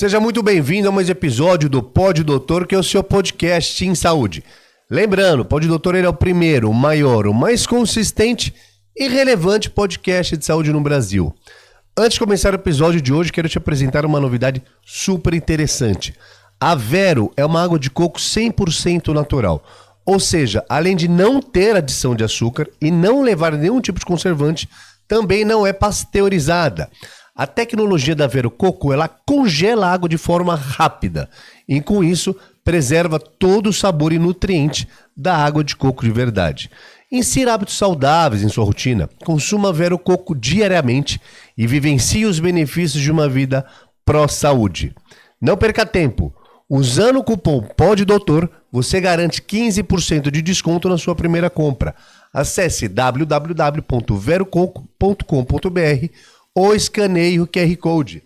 Seja muito bem-vindo a mais um episódio do Pod Doutor, que é o seu podcast em saúde. Lembrando, o Pod Doutor ele é o primeiro, o maior, o mais consistente e relevante podcast de saúde no Brasil. Antes de começar o episódio de hoje, quero te apresentar uma novidade super interessante. A Vero é uma água de coco 100% natural. Ou seja, além de não ter adição de açúcar e não levar nenhum tipo de conservante, também não é pasteurizada. A tecnologia da Vero Coco, ela congela a água de forma rápida e com isso preserva todo o sabor e nutriente da água de coco de verdade. Insira hábitos saudáveis em sua rotina, consuma Vero Coco diariamente e vivencie os benefícios de uma vida pró-saúde. Não perca tempo, usando o cupom PODDOUTOR, você garante 15% de desconto na sua primeira compra. Acesse www.verococo.com.br ou escaneie o QR Code.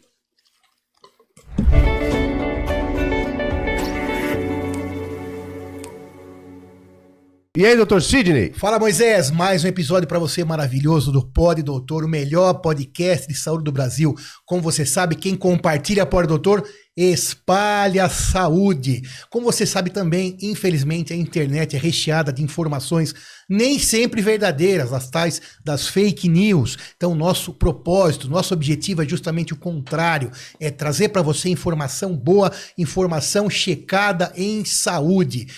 E aí, Dr. Sidney? Fala, Moisés, mais um episódio para você maravilhoso do Pod Doutor, o melhor podcast de saúde do Brasil. Como você sabe, quem compartilha Pod Doutor espalha a saúde. Como você sabe também, infelizmente, a internet é recheada de informações nem sempre verdadeiras, as tais das fake news. Então, nosso propósito, nosso objetivo é justamente o contrário, é trazer para você informação boa, informação checada em saúde.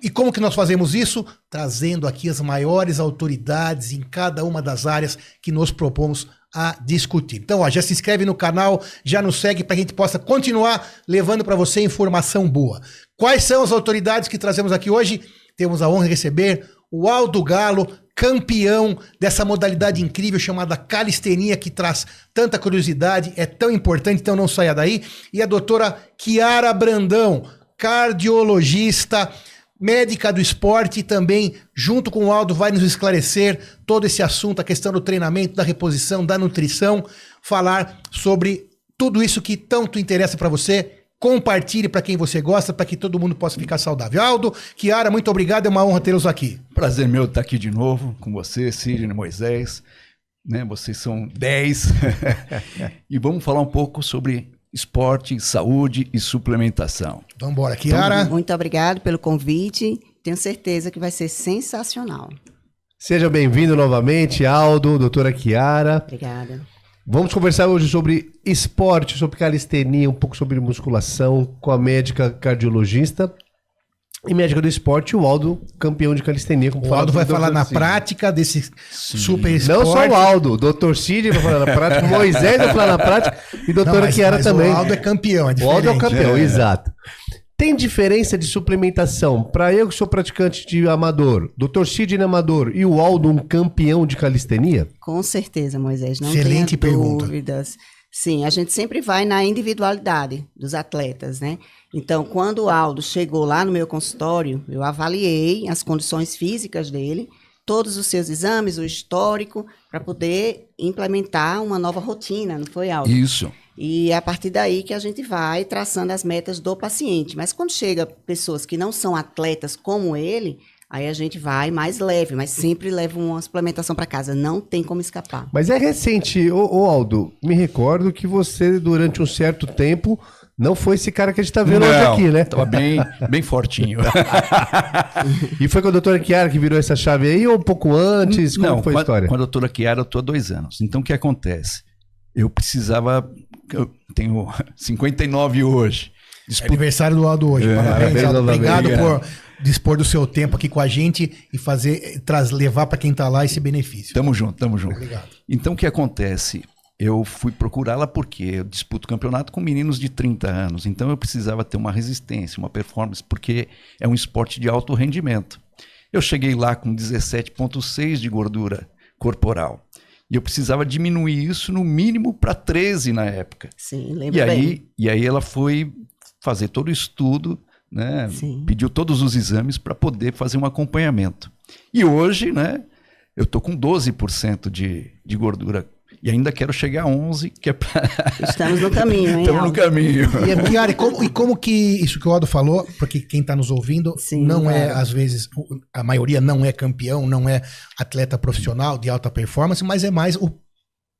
E como que nós fazemos isso? Trazendo aqui as maiores autoridades em cada uma das áreas que nos propomos a discutir. Então, ó, já se inscreve no canal, já nos segue para que a gente possa continuar levando para você informação boa. Quais são as autoridades que trazemos aqui hoje? Temos a honra de receber o Aldo Galo, campeão dessa modalidade incrível chamada calistenia, que traz tanta curiosidade, é tão importante, então não saia daí. E a doutora Kiara Brandão, cardiologista, médica do esporte, e também, junto com o Aldo, vai nos esclarecer todo esse assunto, a questão do treinamento, da reposição, da nutrição, falar sobre tudo isso que tanto interessa para você. Compartilhe para quem você gosta, para que todo mundo possa ficar saudável. Aldo, Kiara, muito obrigado, é uma honra tê-los aqui. Prazer meu estar aqui de novo com você, Sidney, Moisés, né? Vocês são 10 e vamos falar um pouco sobre esporte, saúde e suplementação. Vamos embora, Kiara. Muito obrigado pelo convite, tenho certeza que vai ser sensacional. Seja bem-vindo novamente, Aldo, doutora Kiara. Obrigada. Vamos conversar hoje sobre esporte, sobre calistenia, um pouco sobre musculação com a médica cardiologista e médica do esporte, o Aldo, campeão de calistenia. O Aldo vai falar na prática desse super esporte. Não só o Aldo, o Dr. Sidney vai falar na prática, o Moisés vai falar na prática e a doutora Kiara também. O Aldo é campeão, é diferente. O Aldo é o campeão, exato. Tem diferença de suplementação para eu que sou praticante de amador, Dr. Sidney amador e o Aldo um campeão de calistenia? Com certeza, Moisés, não Excelente tenha pergunta. dúvidas. Sim, a gente sempre vai na individualidade dos atletas, né? Então, quando o Aldo chegou lá no meu consultório, eu avaliei as condições físicas dele, todos os seus exames, o histórico, para poder implementar uma nova rotina, não foi, Aldo? Isso. E é a partir daí que a gente vai traçando as metas do paciente. Mas quando chega pessoas que não são atletas como ele, aí a gente vai mais leve, mas sempre leva uma suplementação para casa. Não tem como escapar. Mas é recente, ô Aldo, me recordo que você, durante um certo tempo, não foi esse cara que a gente tá vendo hoje aqui, né? Tava bem fortinho. E foi com a doutora Kiara que virou essa chave aí ou um pouco antes? Como foi a história? Com a doutora Kiara eu tô há 2 anos. Então o que acontece? Eu tenho 59 hoje. Aniversário do Aldo hoje, parabéns, Aldo. Obrigado por dispor do seu tempo aqui com a gente e levar para quem tá lá esse benefício. Tamo junto. Obrigado. Então o que acontece? Eu fui procurá-la porque eu disputo campeonato com meninos de 30 anos, então eu precisava ter uma resistência, uma performance, porque é um esporte de alto rendimento. Eu cheguei lá com 17,6 de gordura corporal. E eu precisava diminuir isso no mínimo para 13 na época. Sim, lembro bem. E aí ela foi fazer todo o estudo, né? Sim. Pediu todos os exames para poder fazer um acompanhamento. E hoje, né, eu tô com 12% de gordura. E ainda quero chegar a 11, que é para... Estamos no caminho, hein? Estamos no caminho. E, Kiara, como que isso que o Aldo falou, porque quem está nos ouvindo Sim, não é, às vezes, a maioria não é campeão, não é atleta profissional de alta performance, mas é mais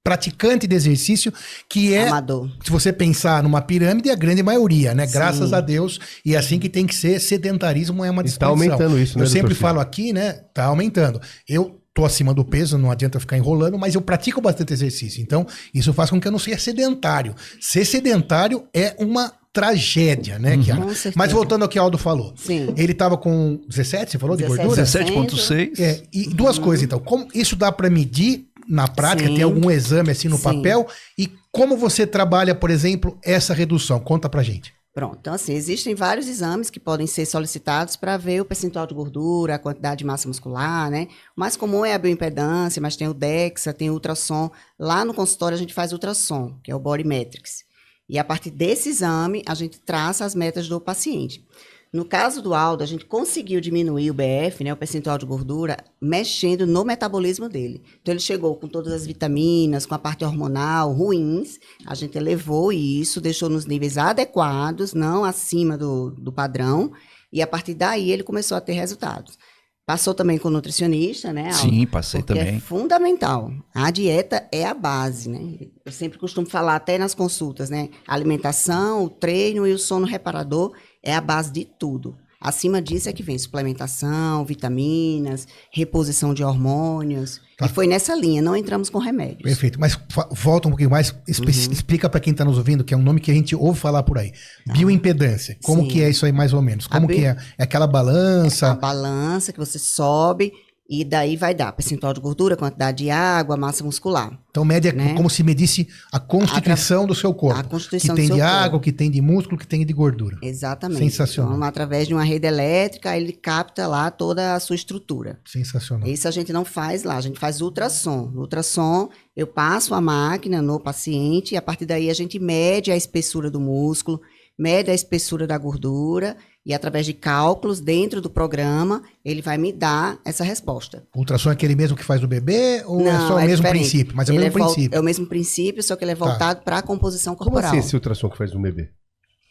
praticante de exercício, que é, Amador. se você pensar numa pirâmide, a grande maioria, né? Graças a Deus, e é assim que tem que ser, sedentarismo é uma Está disposição. aumentando isso, né, Eu sempre doutor falo aqui, né? Tá aumentando. Eu tô acima do peso, não adianta eu ficar enrolando, mas eu pratico bastante exercício. Então, isso faz com que eu não seja sedentário. Ser sedentário é uma tragédia, né, Chiara? Com certeza. Mas voltando ao que o Aldo falou. Sim. Ele tava com 17, você falou, de 17. gordura? 17,6. É, e duas coisas, então. Como isso dá para medir na prática? Sim. Tem algum exame assim no Sim. papel? E como você trabalha, por exemplo, essa redução? Conta pra gente. Pronto, então assim, existem vários exames que podem ser solicitados para ver o percentual de gordura, a quantidade de massa muscular, né? O mais comum é a bioimpedância, mas tem o DEXA, tem o ultrassom. Lá no consultório a gente faz ultrassom, que é o Body Metrics. E a partir desse exame, a gente traça as metas do paciente. No caso do Aldo, a gente conseguiu diminuir o BF, né, o percentual de gordura, mexendo no metabolismo dele. Então, ele chegou com todas as vitaminas, com a parte hormonal ruins, a gente elevou isso, deixou nos níveis adequados, não acima do padrão, e a partir daí ele começou a ter resultados. Passou também com o nutricionista, né, Aldo? Sim, passei Porque também. é fundamental. A dieta é a base, né? Eu sempre costumo falar até nas consultas, né? A alimentação, o treino e o sono reparador é a base de tudo. Acima disso é que vem suplementação, vitaminas, reposição de hormônios. Tá. E foi nessa linha, não entramos com remédios. Perfeito. Mas volta um pouquinho mais, explica para quem está nos ouvindo, que é um nome que a gente ouve falar por aí. Bioimpedância. Como Sim. que é isso aí mais ou menos? Como que é? É aquela A balança? balança que você sobe e daí vai dar percentual de gordura, quantidade de água, massa muscular. Então mede né? como se medisse a constituição do seu corpo. A constituição que tem do de seu água, corpo. que tem de músculo, que tem de gordura. Exatamente. Sensacional. Então, através de uma rede elétrica, ele capta lá toda a sua estrutura. Sensacional. Isso a gente não faz lá, a gente faz ultrassom. No ultrassom, eu passo a máquina no paciente e a partir daí a gente mede a espessura do músculo, mede a espessura da gordura e através de cálculos dentro do programa, ele vai me dar essa resposta. O ultrassom é aquele mesmo que faz do bebê ou é só o mesmo diferente. princípio? Mas é o Ele mesmo princípio. É o mesmo princípio, só que ele é voltado para a composição Como corporal. assim esse ultrassom que faz no bebê?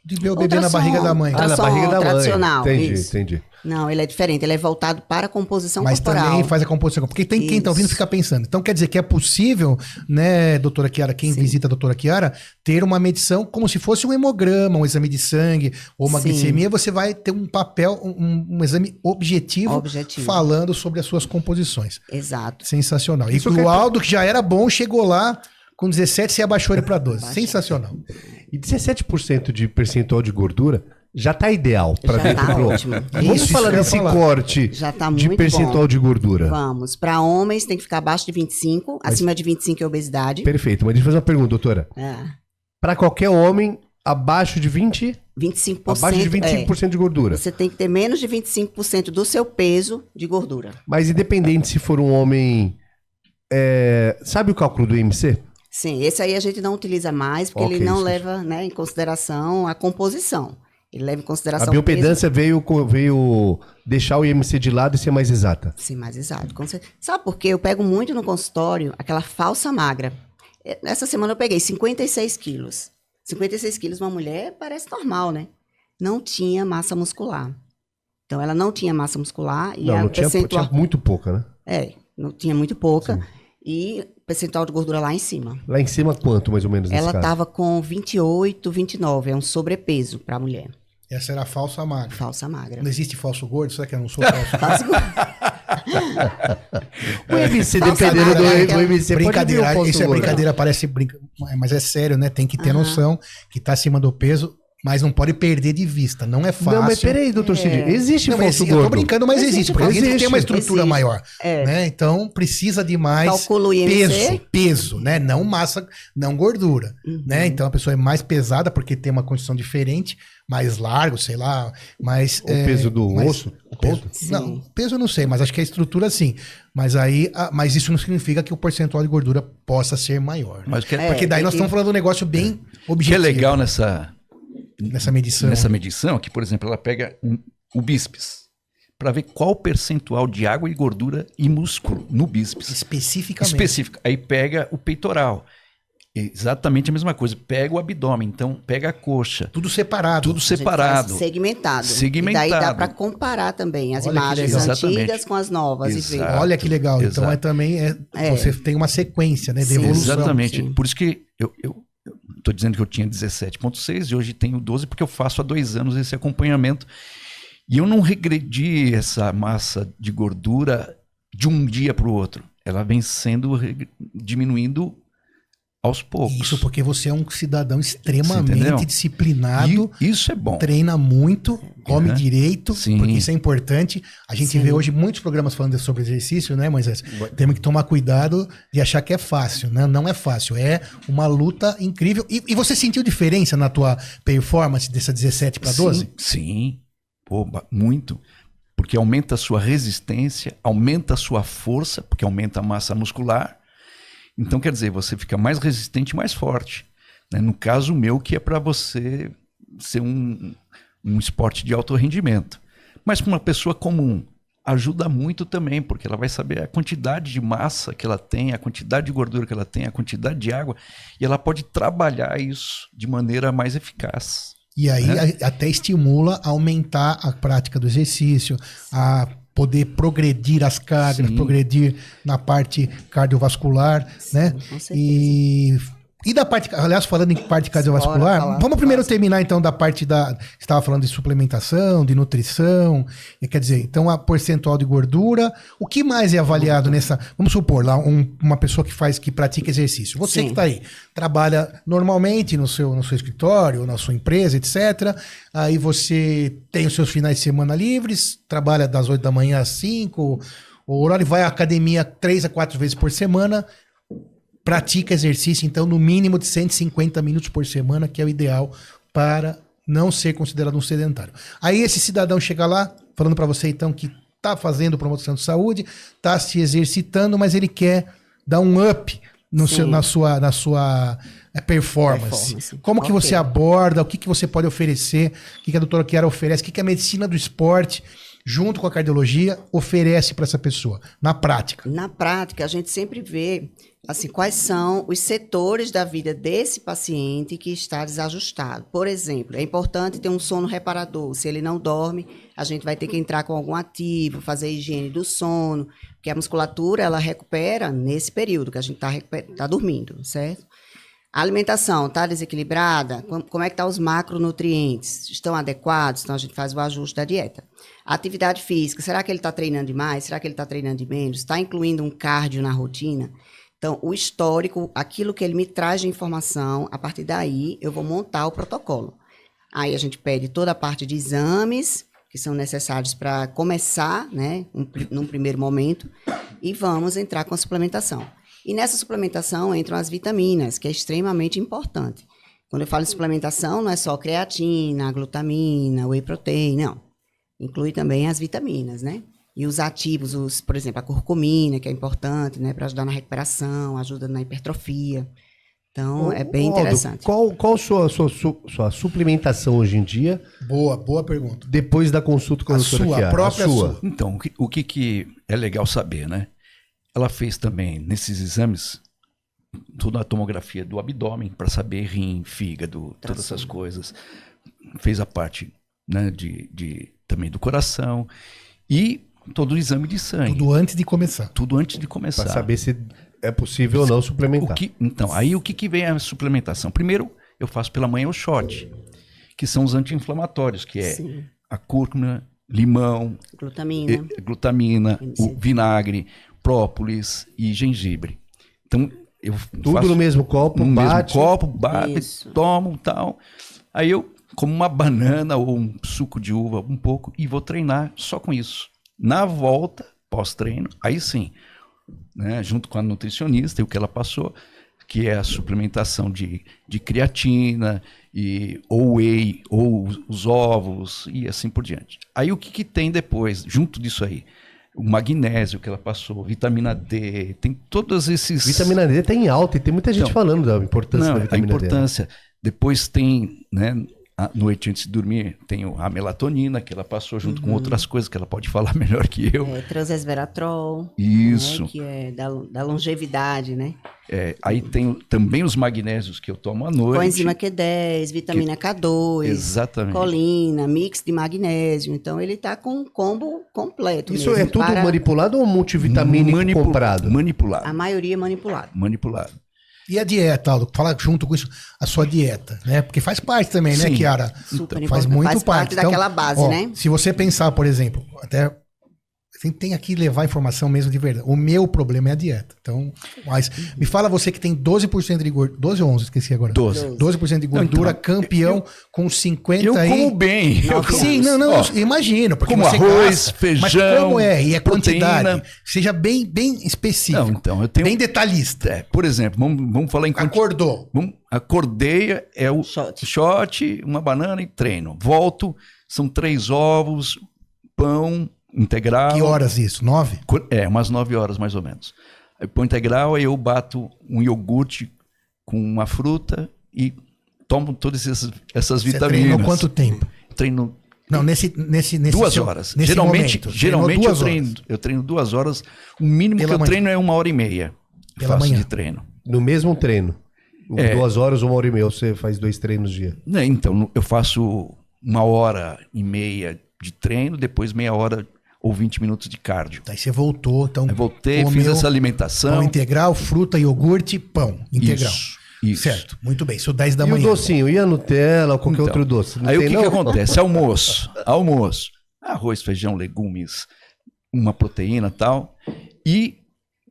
De ver o bebê na Ultrassom. barriga da mãe. Ah, na Ultrassom barriga da mãe. tradicional, Entendi, isso. entendi. Não, ele é diferente, ele é voltado para a composição Mas corporal. também faz a composição. Porque tem quem tá ouvindo Isso. ficar pensando. Então quer dizer que é possível, né, doutora Chiara, quem Sim. visita a doutora Chiara, ter uma medição como se fosse um hemograma, um exame de sangue ou uma Sim. glicemia, você vai ter um papel, um exame objetivo, falando sobre as suas composições. Exato. Sensacional. Isso E que o é- Aldo, que já era bom, chegou lá com 17, você abaixou ele para 12. Sensacional. E 17% de percentual de gordura já tá ideal para Já dentro tá do... ótimo. Vamos Isso falar que eu ia desse falar. corte Já tá de muito percentual bom. de gordura. Vamos. Para homens tem que ficar abaixo de 25, acima de 25 é obesidade. Perfeito, mas deixa eu fazer uma pergunta, doutora. É, Para qualquer homem, abaixo de 20, 25%. abaixo de 25% de gordura. Você tem que ter menos de 25% do seu peso de gordura. Mas independente se for um homem... sabe o cálculo do IMC? Sim, esse aí a gente não utiliza mais, porque Ok, ele não isso. leva, né, em consideração a composição. Ele leva em A consideração biopedância veio deixar o IMC de lado e ser mais exata. Sim, mais exato. Sabe por quê? Eu pego muito no consultório aquela falsa magra. Essa semana eu peguei 56 quilos. 56 quilos, uma mulher parece normal, né? Não tinha massa muscular. Então, ela não tinha massa muscular e Não, a não tinha muito pouca, né? não tinha muito pouca. Sim. E percentual de gordura lá em cima. Lá em cima, quanto mais ou menos nesse Ela caso? estava com 28, 29. É um sobrepeso para a mulher. Essa era a falsa magra. Falsa magra. Não existe falso gordo? Será que eu não sou falso? O IMC, Falsa dependendo magra, do aquela- IMC, Brincadeira, pode vir um isso é falso gordo. brincadeira, parece mas é sério, né? Tem que ter noção que tá acima do peso, mas não pode perder de vista. Não é fácil. Não, mas peraí, doutor Cid. Existe Não, mas falso eu tô gordo. brincando, mas existe, porque a gente existe, tem uma estrutura existe. maior, É. né? Então precisa de mais Calcula o IMC. peso, né? Não massa, não gordura, né? Então a pessoa é mais pesada porque tem uma condição diferente, mais largo, sei lá, mais O peso do osso? o peso, Sim. não, peso eu não sei, mas acho que a estrutura sim. Mas aí, mas isso não significa que o percentual de gordura possa ser maior. Né? Mas o que Porque daí nós estamos falando de um negócio bem que objetivo é legal nessa nessa medição. é que, por exemplo, ela pega o bíceps para ver qual o percentual de água e gordura e músculo no bíceps. Especificamente. Específico. Aí pega o peitoral. Exatamente a mesma coisa. Pega o abdômen, então pega a coxa. Tudo separado. Tudo A gente separado. faz segmentado. Segmentado. E daí dá para comparar também as Olha que imagens legal. antigas Exatamente. com as novas e ver. Exato. Olha que legal. Então Exato. você tem uma sequência, né, de Sim. evolução. Exatamente. Sim. Por isso que eu tô dizendo que eu tinha 17,6 e hoje tenho 12 porque eu faço há 2 anos esse acompanhamento. E eu não regredi essa massa de gordura de um dia para o outro. Ela vem sendo diminuindo aos poucos. Isso porque você é um cidadão Você extremamente entendeu? disciplinado, E isso é bom. treina muito, come Uhum. direito, Sim. porque isso é importante. A gente Sim. vê hoje muitos programas falando sobre exercício, né, Moisés? Temos que tomar cuidado de achar que é fácil, né? Não é fácil, é uma luta incrível. E você sentiu diferença na tua performance dessa 17 para 12? Sim, sim. Pô, muito. Porque aumenta a sua resistência, aumenta a sua força, porque aumenta a massa muscular. Então, quer dizer, você fica mais resistente e mais forte. Né? No caso meu, que é para você ser um esporte de alto rendimento. Mas para uma pessoa comum, ajuda muito também, porque ela vai saber a quantidade de massa que ela tem, a quantidade de gordura que ela tem, a quantidade de água, e ela pode trabalhar isso de maneira mais eficaz. E aí até estimula a aumentar a prática do exercício, a poder progredir as cargas, Sim. progredir na parte cardiovascular, né? Com certeza. E da parte, aliás, falando em parte cardiovascular, falar. vamos primeiro terminar então da parte da, você estava falando de suplementação, de nutrição, e quer dizer, então a percentual de gordura, o que mais é avaliado nessa, vamos supor, lá uma pessoa que pratica exercício, você Sim. que está aí, trabalha normalmente no seu escritório, na sua empresa, etc, aí você tem os seus finais de semana livres, trabalha das 8 da manhã às 5, o horário vai à academia 3 a 4 vezes por semana, pratica exercício, então, no mínimo de 150 minutos por semana, que é o ideal para não ser considerado um sedentário. Aí esse cidadão chega lá, falando para você, então, que está fazendo promoção de saúde, está se exercitando, mas ele quer dar um up na sua performance. Como que você aborda, o que você pode oferecer, o que a doutora Chiara oferece, o que a medicina do esporte, junto com a cardiologia, oferece para essa pessoa, na prática? Na prática, a gente sempre vê assim, quais são os setores da vida desse paciente que está desajustado. Por exemplo, é importante ter um sono reparador. Se ele não dorme, a gente vai ter que entrar com algum ativo, fazer a higiene do sono, porque a musculatura ela recupera nesse período que a gente está dormindo, certo? A alimentação está desequilibrada? Como é que estão os macronutrientes? Estão adequados? Então, a gente faz o ajuste da dieta. A atividade física, será que ele está treinando demais? Será que ele está treinando de menos? Está incluindo um cardio na rotina? Então, o histórico, aquilo que ele me traz de informação, a partir daí eu vou montar o protocolo. Aí a gente pede toda a parte de exames, que são necessários para começar, né, num primeiro momento, e vamos entrar com a suplementação. E nessa suplementação entram as vitaminas, que é extremamente importante. Quando eu falo em suplementação, não é só creatina, glutamina, whey protein, não. Inclui também as vitaminas, né? E os ativos, por exemplo, a curcumina, que é importante, né, para ajudar na recuperação, ajuda na hipertrofia. Então, é bem interessante. Qual sua suplementação hoje em dia, Boa pergunta. depois da consulta com a doutora Chiara? A própria sua. Então, o que é legal saber, né? Ela fez também, nesses exames, toda a tomografia do abdômen, para saber rim, fígado, todas essas coisas. Fez a parte, né, também do coração. E todo o exame de sangue. Tudo antes de começar. Tudo antes de começar. Para saber se é possível ou não suplementar. Então, aí o que vem a suplementação? Primeiro, eu faço pela manhã o shot, que são os anti-inflamatórios, que é Sim. a cúrcuma, limão, Glutamina. o vinagre, própolis e gengibre. Então, eu Tudo faço no mesmo copo, no bate. mesmo copo, bate, Isso. tomo tal. Aí eu como uma banana ou um suco de uva, um pouco, e vou treinar só com isso. Na volta, pós-treino, aí sim, né, junto com a nutricionista e o que ela passou, que é a suplementação de creatina, ou whey, ou os ovos, e assim por diante. Aí o que tem depois, junto disso aí? O magnésio que ela passou, vitamina D, tem todos esses... Vitamina D tá em alta e tem muita gente Então, falando da importância da a vitamina D. importância. Depois tem, né, à noite antes de dormir, tenho a melatonina, que ela passou junto com outras coisas que ela pode falar melhor que eu. Transresveratrol. Isso. Né, que é da longevidade, né? Aí tenho também os magnésios que eu tomo à noite. Coenzima Q10, vitamina K2, Exatamente. colina, mix de magnésio. Então, ele está com um combo completo. Isso mesmo, é tudo manipulado ou multivitamínico comprado? Manipulado. A maioria é manipulado. Manipulado. E a dieta, Aldo? Fala junto com isso, a sua dieta, né? Porque faz parte também, né, Sim. Chiara? Super Faz importante. muito Faz parte Então, daquela base, ó, né? Se você pensar, por exemplo, até tem aqui levar informação mesmo de verdade. O meu problema é a dieta. Então, mas me fala você que tem 12% de gordura, 12 ou 11, esqueci agora. 12% de gordura, Então, campeão com 50 Eu aí. como bem. Sim, não, Ó, imagino. Porque como você arroz, gasta, feijão, mas como é? E a quantidade? proteína. Seja bem específico. Não, então, eu tenho- Bem detalhista. Por exemplo, vamos falar em Acordou. Acordei, é o shot, uma banana e treino. Volto, são 3 ovos, pão integral. Que horas isso? 9? Umas 9 horas mais ou menos. Aí pão integral, aí eu bato um iogurte com uma fruta e tomo todas essas Você vitaminas. treinou quanto tempo? Treino Não, nesse 2 horas. Nesse Geralmente momento, treinou eu 2 treino, horas. eu treino 2 horas. O mínimo Pela que eu manhã. treino é 1h30. Pela Faço manhã. de treino. No mesmo treino. Em 2 horas, 1h30, você faz 2 treinos dia. Né, então, eu faço 1h30 de treino, depois meia hora ou 20 minutos de cardio. Aí você voltou, então. Aí voltei, comeu fiz essa alimentação. Pão integral, fruta, iogurte, pão integral. Isso. Certo, muito bem. Isso 10 da E manhã. o docinho? E a Nutella ou qualquer Então, outro doce? Não aí o tem, que não? acontece? Almoço. Arroz, feijão, legumes, uma proteína e tal. E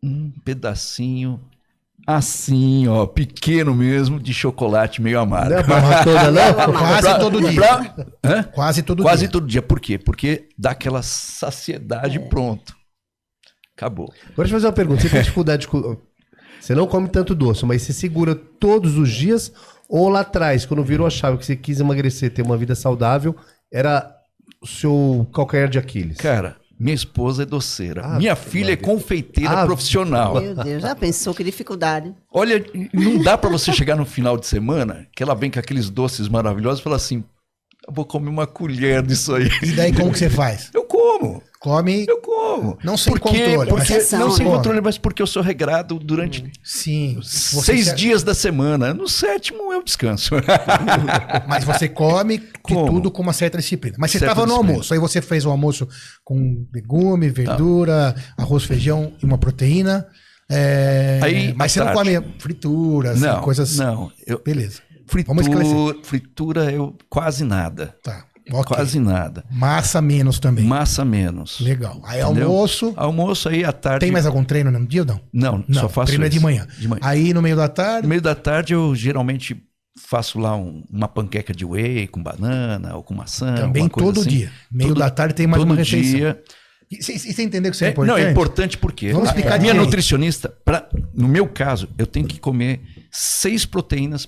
um pedacinho assim, ó, pequeno mesmo, de chocolate meio amargo. Não é a barra toda, não? Quase todo dia. Hã? Quase todo Quase dia. todo dia. Por quê? Porque dá aquela saciedade e pronto. Acabou. Agora deixa eu fazer uma pergunta. Você tem dificuldade com... Você não come tanto doce, mas você segura todos os dias ou lá atrás, quando virou a chave que você quis emagrecer, ter uma vida saudável, era o seu calcanhar de Aquiles? Cara, minha esposa é doceira. Ah, minha filha é confeiteira Ah, profissional. Meu Deus, já pensou que dificuldade. Olha, não dá pra você chegar no final de semana, que ela vem com aqueles doces maravilhosos e fala assim, eu vou comer uma colher disso aí. E daí como que você faz? Eu como. Come. Eu como. Não sem Por quê? controle, mas Porque, exceção, não sem né? controle, mas porque eu sou regrado durante Sim. 6 dias da semana. No 7º eu descanso. Mas você come de Como? tudo com uma certa disciplina. Mas você Certa estava no disciplina. almoço. Aí você fez o almoço com legume, verdura, arroz, feijão e uma proteína. Aí, mas à você não tarde. come frituras, Não, coisas. não. Beleza. Vamos esclarecer. Fritura eu quase nada. Tá. Ok. Quase nada. Massa menos também. Massa menos. Legal. Aí Entendeu? almoço. Almoço aí à tarde. Tem mais algum treino no dia ou não? Não, Não, só faço treino é de esse. manhã. De manhã. Aí no meio da No tarde. meio da tarde eu geralmente faço lá uma panqueca de whey com banana ou com maçã. Também alguma coisa todo assim. dia. Meio Todo- da tarde tem mais todo uma refeição. dia. E você entendeu que isso é importante? Não, é importante porque Vamos explicar a minha direito. nutricionista, no meu caso, eu tenho que comer 6 proteínas,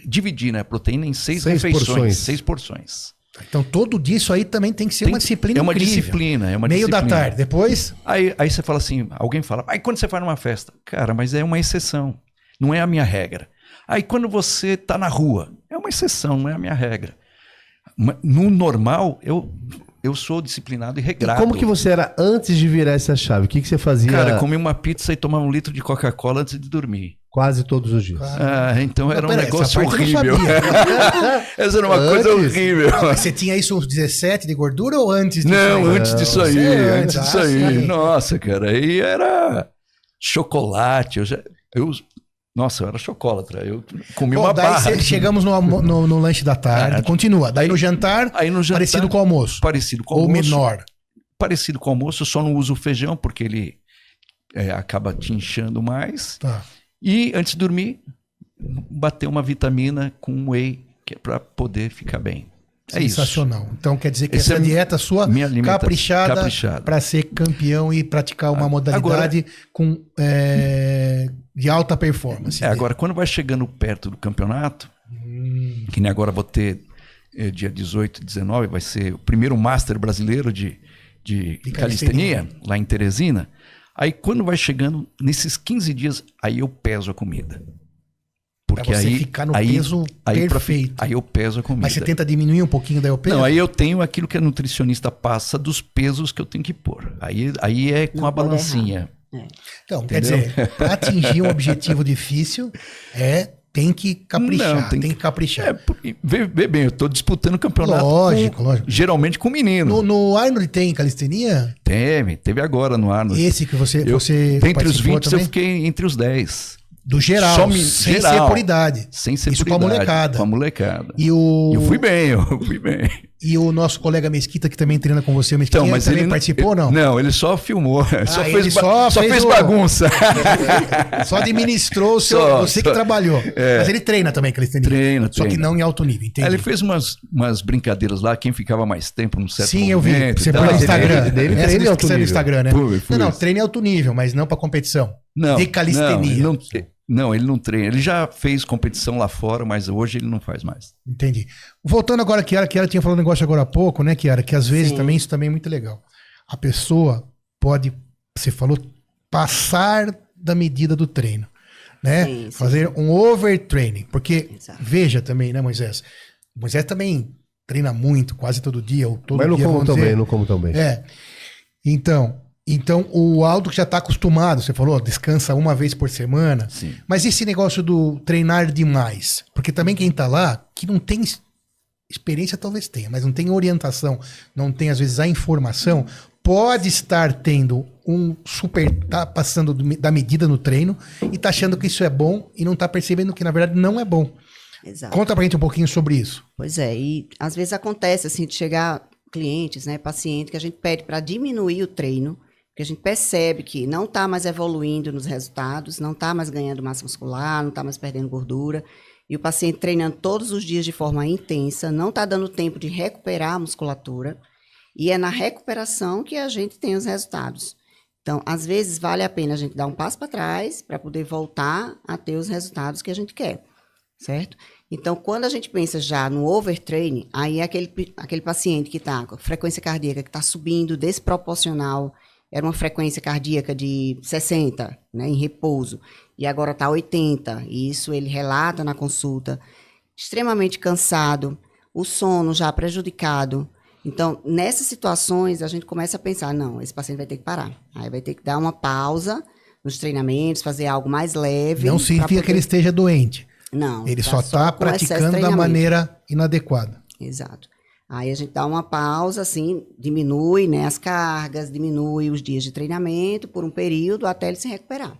dividir, né? Proteína em 6 Seis refeições, porções. 6 porções. Então todo dia isso aí também tem que ser uma disciplina É uma incrível. disciplina, é uma Meio disciplina. da tarde. Depois, Aí você fala assim, alguém fala, aí quando você vai numa festa? Cara, mas é uma exceção, não é a minha regra. Aí quando você tá na rua, é uma exceção, não é a minha regra. No normal, eu sou disciplinado e E regrado. como que você era antes de virar essa chave? O que você fazia Cara, comer uma pizza e tomar 1 litro de Coca-Cola antes de dormir. quase todos os dias? Então era um peraí, negócio essa parte eu não horrível. sabia. Essa era uma coisa Antes? horrível. Mas você tinha isso uns 17 de gordura ou antes disso? Não, aí? antes disso aí, Você antes disso aí. sim. Nossa, cara, aí era chocolate. Nossa, eu era chocolatra. Eu comi Bom, uma daí barra. chegamos no lanche da tarde. Continua. Daí no jantar, Aí no jantar, parecido com o almoço. Parecido com o Ou almoço. menor. Parecido com o almoço, eu só não uso o feijão, porque ele acaba te inchando mais. Tá. E antes de dormir, bater uma vitamina com whey, que é para poder ficar bem. É isso. Sensacional. Então quer dizer que Essa essa é dieta sua minha alimentação. caprichada Caprichada. para ser campeão e praticar uma modalidade de alta performance. Agora, quando vai chegando perto do campeonato, que nem agora vou ter dia 18 e 19, vai ser o primeiro Master brasileiro de calistenia, lá em Teresina. Aí quando vai chegando, nesses 15 dias, aí eu peso a comida. Porque você aí ficar no aí, peso aí perfeito. Aí eu peso a comida. Mas você tenta diminuir um pouquinho daí o peso? Não, aí eu tenho aquilo que a nutricionista passa dos pesos que eu tenho que pôr. Aí é com Não a pode balancinha. Então, Entendeu? quer dizer, para atingir um objetivo difícil, tem que caprichar, Não, tem que caprichar. Vê bem, eu tô disputando campeonato Lógico. geralmente com menino. No Arnold tem calistenia? Teve agora no Arnold. Esse que você Dentre os participou 20 eu também? fiquei entre os 10. Do geral, sem geral, ser por idade. Sem ser Isso por com a idade, molecada. Com a molecada. E o... Eu fui bem. E o nosso colega Mesquita, que também treina com você, o Mesquita, Mas também ele participou ou não? Não, ele só filmou. Ele Só fez bagunça. Só administrou o seu. Você que trabalhou. Mas ele treina também, calistenia. Treina. Só que não em alto nível, entendi. Aí ele fez umas brincadeiras lá, quem ficava mais tempo num certo Sim, eu vi. momento. Você põe no Instagram. Ele Essa treina em alto no nível. Instagram, né? Pô, Não, treina em alto nível, mas não pra competição. Não, de calistenia. Não, ele não treina. Ele já fez competição lá fora, mas hoje ele não faz mais. Entendi. Voltando agora, Kiara tinha falado um negócio agora há pouco, né, Kiara? Que às vezes também, isso também é muito legal. A pessoa pode, você falou, passar da medida do treino, né? Sim. Fazer um overtraining. Porque, Exato. veja também, né, Moisés? Moisés também treina muito, quase todo dia, ou todo Mas não dia. como vamos tão dizer. bem, não como tão bem. Então, o Aldo que já está acostumado, você falou, descansa uma vez por semana. Sim. Mas esse negócio do treinar demais? Porque também quem está lá, que não tem experiência, talvez tenha, mas não tem orientação, não tem às vezes a informação, pode estar tendo tá passando da medida no treino e tá achando que isso é bom e não tá percebendo que na verdade não é bom. Exato. Conta pra gente um pouquinho sobre isso. Pois é, e às vezes acontece assim de chegar clientes, né, paciente, que a gente pede para diminuir o treino, porque a gente percebe que não está mais evoluindo nos resultados, não está mais ganhando massa muscular, não está mais perdendo gordura, e o paciente treinando todos os dias de forma intensa, não está dando tempo de recuperar a musculatura, e é na recuperação que a gente tem os resultados. Então, às vezes, vale a pena a gente dar um passo para trás para poder voltar a ter os resultados que a gente quer, certo? Então, quando a gente pensa já no overtraining, aí é aquele paciente que está com a frequência cardíaca que está subindo desproporcional, era uma frequência cardíaca de 60, né, em repouso, e agora está 80, e isso ele relata na consulta, extremamente cansado, o sono já prejudicado. Então, nessas situações, a gente começa a pensar, não, esse paciente vai ter que parar, aí vai ter que dar uma pausa nos treinamentos, fazer algo mais leve. Não significa que ele esteja doente. Não. Ele só está com excesso de praticando da treinamento. maneira inadequada. Exato. Aí a gente dá uma pausa, assim, diminui, né, as cargas, diminui os dias de treinamento por um período até ele se recuperar,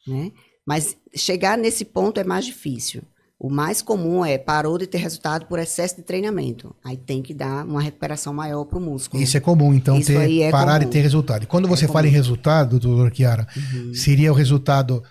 né? Mas chegar nesse ponto é mais difícil. O mais comum é parou de ter resultado por excesso de treinamento. Aí tem que dar uma recuperação maior para o músculo. Isso é comum, então, Isso aí é parar comum. de ter resultado. E quando você fala em resultado, doutor Chiara, seria o resultado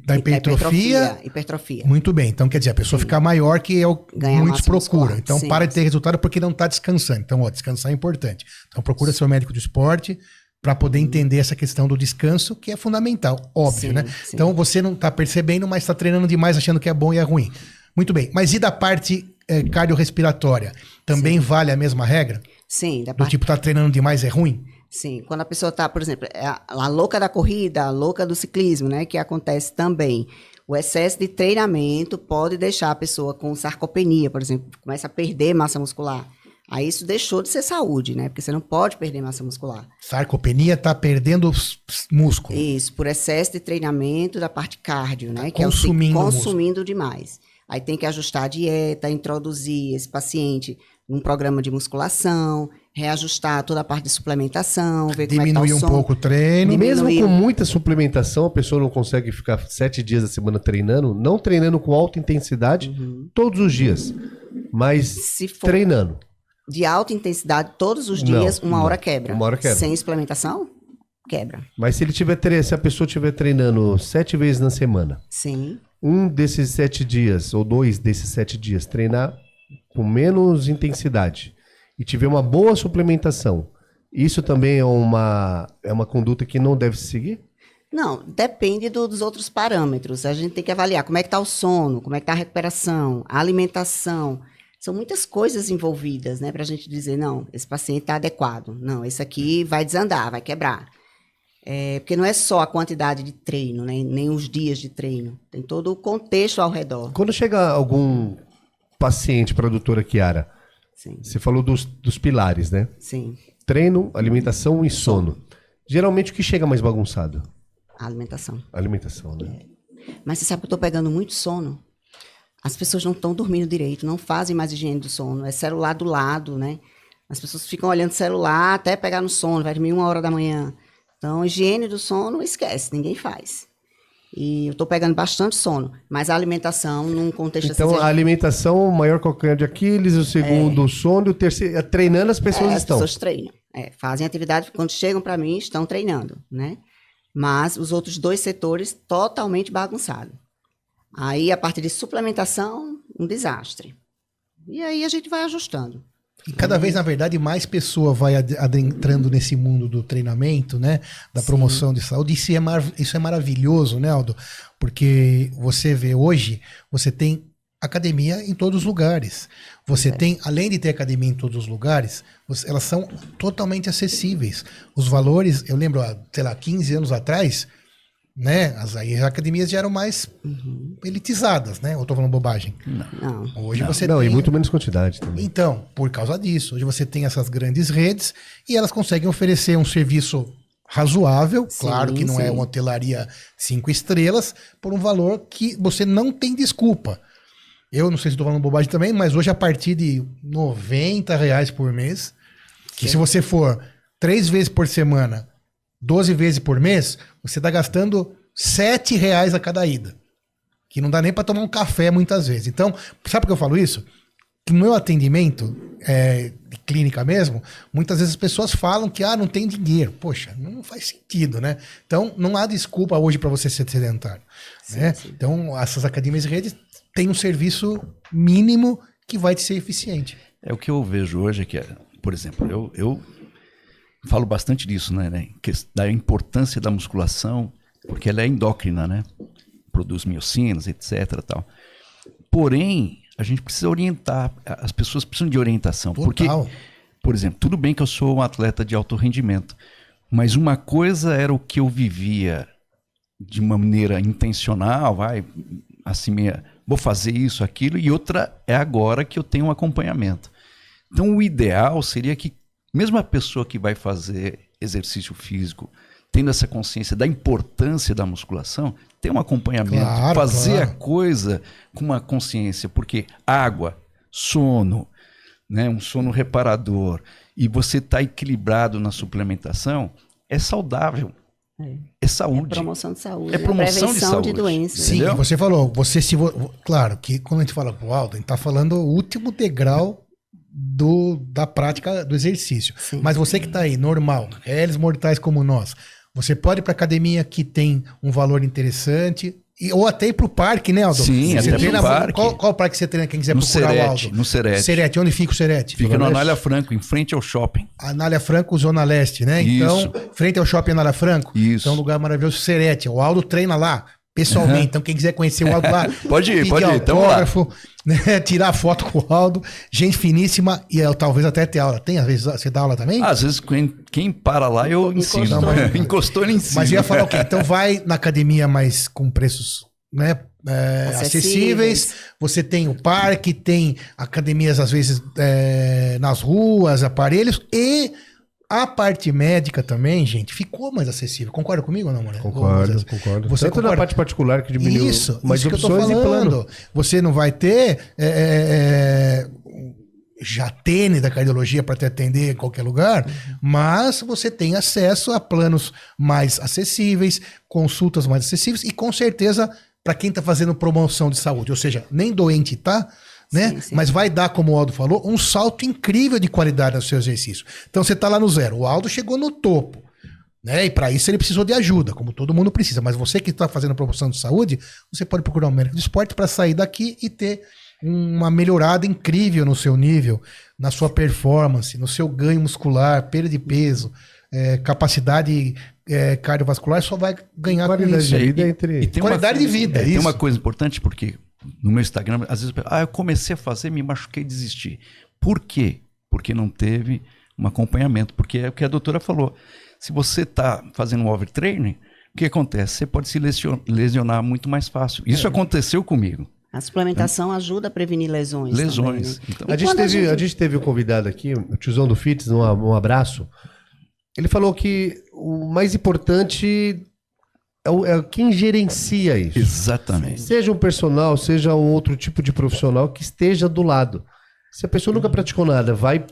da hipertrofia? Hipertrofia. Muito bem. Então, quer dizer, a pessoa ficar maior que é o que Ganhar muitos massa procuram. muscular. Então, Sim, para de ter resultado porque não está descansando. Então, descansar é importante. Então, procura seu médico do esporte para poder entender essa questão do descanso, que é fundamental, óbvio, Sim, né? sim. Então, você não está percebendo, mas está treinando demais, achando que é bom e é ruim. Muito bem. Mas e da parte cardiorrespiratória? Também vale a mesma regra? Sim, da Do parte. tipo, tá treinando demais é ruim? Sim, quando a pessoa está, por exemplo, a louca da corrida, a louca do ciclismo, né, que acontece também. O excesso de treinamento pode deixar a pessoa com sarcopenia, por exemplo, começa a perder massa muscular. Aí isso deixou de ser saúde, né? Porque você não pode perder massa muscular. Sarcopenia tá perdendo músculo. Isso, por excesso de treinamento da parte cardio, né? Que consumindo é consumindo demais. Aí tem que ajustar a dieta, introduzir esse paciente num programa de musculação, reajustar toda a parte de suplementação, ver como é que tá o Diminuir um sono. pouco o treino. E mesmo Diminuir. com muita suplementação, a pessoa não consegue ficar 7 dias da semana treinando, não treinando com alta intensidade todos os dias, mas Se for treinando. de alta intensidade todos os Não, dias, uma não. hora quebra. Uma hora quebra. Sem suplementação, quebra. Mas se ele tiver se a pessoa estiver treinando 7 vezes na semana, Sim, um desses 7 dias, ou 2 desses 7 dias, treinar com menos intensidade e tiver uma boa suplementação, isso também é uma conduta que não deve se seguir? não, depende dos outros parâmetros. A gente tem que avaliar como é que está o sono, como é que está a recuperação, a alimentação. São muitas coisas envolvidas, né? Para a gente dizer, não, esse paciente está adequado. Não, esse aqui vai desandar, vai quebrar. Porque não é só a quantidade de treino, né? Nem os dias de treino. Tem todo o contexto ao redor. Quando chega algum paciente para a doutora Chiara, Sim, você falou dos pilares, né? sim. Treino, alimentação e sono. Geralmente o que chega mais bagunçado? A alimentação. Alimentação, né? Mas você sabe que eu estou pegando muito sono? As pessoas não estão dormindo direito, não fazem mais higiene do sono. É celular do lado, né? As pessoas ficam olhando o celular até pegar no sono, vai dormir 1h da manhã. Então, higiene do sono, esquece, ninguém faz. E eu estou pegando bastante sono. Mas a alimentação, num contexto Então, a alimentação, o maior calcanhar de Aquiles, o segundo, o sono, e o terceiro, treinando as pessoas estão. As pessoas treinam. Fazem atividade, quando chegam para mim, estão treinando, né? Mas os outros 2 setores, totalmente bagunçados. Aí, a parte de suplementação, um desastre. E aí a gente vai ajustando. E cada vez, na verdade, mais pessoa vai adentrando nesse mundo do treinamento, né? Da promoção de saúde. Isso é maravilhoso, né, Aldo? Porque você vê hoje, você tem academia em todos os lugares. Você tem, além de ter academia em todos os lugares, elas são totalmente acessíveis. Os valores, eu lembro, sei lá, 15 anos atrás, né? As academias já eram mais elitizadas, né? Ou tô falando bobagem? Não. Hoje você Não, tem... e muito menos quantidade também. Então, por causa disso, hoje você tem essas grandes redes e elas conseguem oferecer um serviço razoável, Sim, claro que não é uma hotelaria 5 estrelas, por um valor que você não tem desculpa. Eu não sei se estou falando bobagem também, mas hoje a partir de R$90 por mês, que se você for 3 vezes por semana, 12 vezes por mês, você está gastando R$7 a cada ida. Que não dá nem para tomar um café muitas vezes. Então, sabe por que eu falo isso? Que no meu atendimento, de clínica mesmo, muitas vezes as pessoas falam que não tem dinheiro. Poxa, não faz sentido, né? Então, não há desculpa hoje para você ser sedentário. Sim, né? sim. Então, essas academias de rede têm um serviço mínimo que vai te ser eficiente. O que eu vejo hoje é que, por exemplo, eu falo bastante disso, né? Da importância da musculação, porque ela é endócrina, né? Produz miocinas, etc. Tal. Porém, a gente precisa orientar, as pessoas precisam de orientação. Total. Porque, por exemplo, tudo bem que eu sou um atleta de alto rendimento, mas uma coisa era o que eu vivia de uma maneira intencional, assim, vou fazer isso, aquilo, e outra é agora que eu tenho um acompanhamento. Então, o ideal seria que, mesmo a pessoa que vai fazer exercício físico, tendo essa consciência da importância da musculação, ter um acompanhamento, Claro, fazer claro. a coisa com uma consciência, porque água, sono, né, um sono reparador, e você está equilibrado na suplementação, é saudável, é saúde. Promoção de saúde. É promoção de prevenção saúde. de doenças. Sim, Entendeu? você falou, claro que quando a gente fala pro Aldo, a gente tá falando o último degrau da prática do exercício. Sim. Mas você que tá aí, normal, réis mortais como nós, você pode ir pra academia que tem um valor interessante, ou até ir pro parque, né, Aldo? Sim, você até treina, pro parque. Qual parque você treina, quem quiser No procurar o Serete, Aldo? no Serete. Serete, onde fica o Serete? Fica no Zona Leste? Anália Franco, em frente ao shopping. Anália Franco, Zona Leste, né? Isso. Então, frente ao shopping Anália Franco. Isso. Então, um lugar maravilhoso, Serete. O Aldo treina lá, pessoalmente. Então, quem quiser conhecer o Aldo lá, Pode ir, pedir pode ir. Tamo lá. autógrafo, né? Tirar foto com o Aldo. Gente finíssima e talvez até ter aula. Tem, às vezes, você dá aula também? Às vezes, quem para lá, eu Encostou. ensino. Não, mas- Encostou, ele ensina. Mas eu ia falar o quê? Então, vai na academia, mas com preços, né? Acessíveis. Você tem o parque, tem academias, às vezes, nas ruas, aparelhos e a parte médica também, gente, ficou mais acessível. Concorda comigo ou não, Moreira? Concordo. Você Tanto concorda? na parte particular que diminuiu Isso mais que eu tô opções e plano. falando. Você não vai ter Jatene da cardiologia para te atender em qualquer lugar, mas você tem acesso a planos mais acessíveis, consultas mais acessíveis e com certeza para quem está fazendo promoção de saúde, ou seja, nem doente tá, né? Sim, sim. Mas vai dar, como o Aldo falou, um salto incrível de qualidade no seu exercício. Então você tá lá no zero. O Aldo chegou no topo, né? E para isso ele precisou de ajuda, como todo mundo precisa. Mas você que está fazendo promoção de saúde, você pode procurar um médico de esporte para sair daqui e ter uma melhorada incrível no seu nível, na sua performance, no seu ganho muscular, perda de peso, capacidade cardiovascular, só vai ganhar com Qualidade isso. de vida entre... tem Qualidade de vida, tem isso. uma coisa importante, porque no meu Instagram, às vezes, eu comecei a fazer, me machuquei e desisti. Por quê? Porque não teve um acompanhamento. Porque é o que a doutora falou. Se você está fazendo um overtraining, o que acontece? Você pode se lesionar muito mais fácil. Isso aconteceu comigo. A suplementação ajuda a prevenir lesões. Lesões. Também, né? Então, A gente teve um convidado aqui, o tiozão do Fitness, um abraço. Ele falou que o mais importante é quem gerencia isso. exatamente. Seja um personal, seja um outro tipo de profissional que esteja do lado. Se a pessoa nunca praticou nada, vai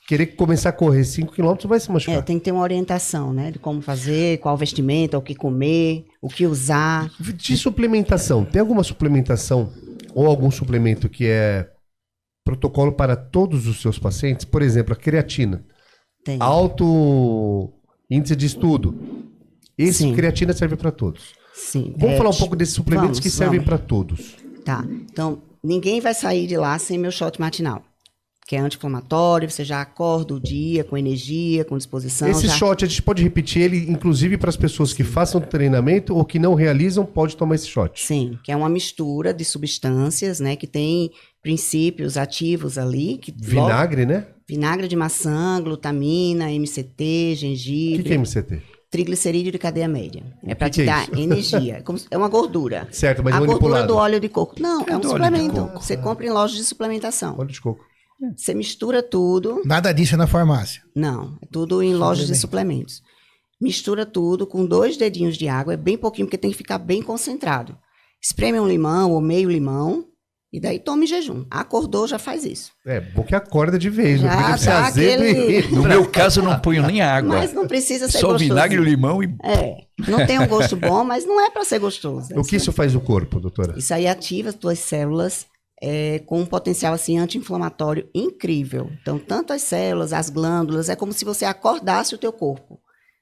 querer começar a correr 5 km, vai se machucar. Tem que ter uma orientação, né? De como fazer, qual vestimenta, o que comer, o que usar. De suplementação, tem alguma suplementação ou algum suplemento que é protocolo para todos os seus pacientes? Por exemplo, a creatina. Tem. Alto índice de estudo. Esse Sim. creatina serve para todos. Sim. Vamos falar um pouco desses suplementos que servem para todos. Tá. Então, ninguém vai sair de lá sem meu shot matinal. Que é anti-inflamatório, você já acorda o dia com energia, com disposição. Esse já... shot, a gente pode repetir ele, inclusive para as pessoas que façam treinamento ou que não realizam, pode tomar esse shot. Sim, que é uma mistura de substâncias, né? Que tem princípios ativos ali. Vinagre, né? Vinagre de maçã, glutamina, MCT, O gengibre. que é MCT? Triglicerídeo de cadeia média. É para que te é dar isso? energia. É uma gordura. Certo, mas a gordura manipulado. do óleo de coco. Não, é um do óleo de suplemento. coco? Você compra em lojas de suplementação. Óleo de coco. Você mistura tudo. Nada disso é na farmácia. Não, é tudo em lojas de suplementos. Mistura tudo com 2 dedinhos de água. É bem pouquinho, porque tem que ficar bem concentrado. Espreme um limão ou meio limão. E daí toma em jejum. Acordou, já faz isso. É, bom que acorda de vez. Já Não podia ser dá azedo aquele- No meu caso, eu não ponho nem água. Mas não precisa ser Só gostoso. vinagre, limão e... Não tem um gosto bom, mas não é para ser gostoso. O que isso faz no corpo, doutora? Isso aí ativa as tuas células com um potencial assim, anti-inflamatório incrível. Então, tanto as células, as glândulas, é como se você acordasse o teu corpo.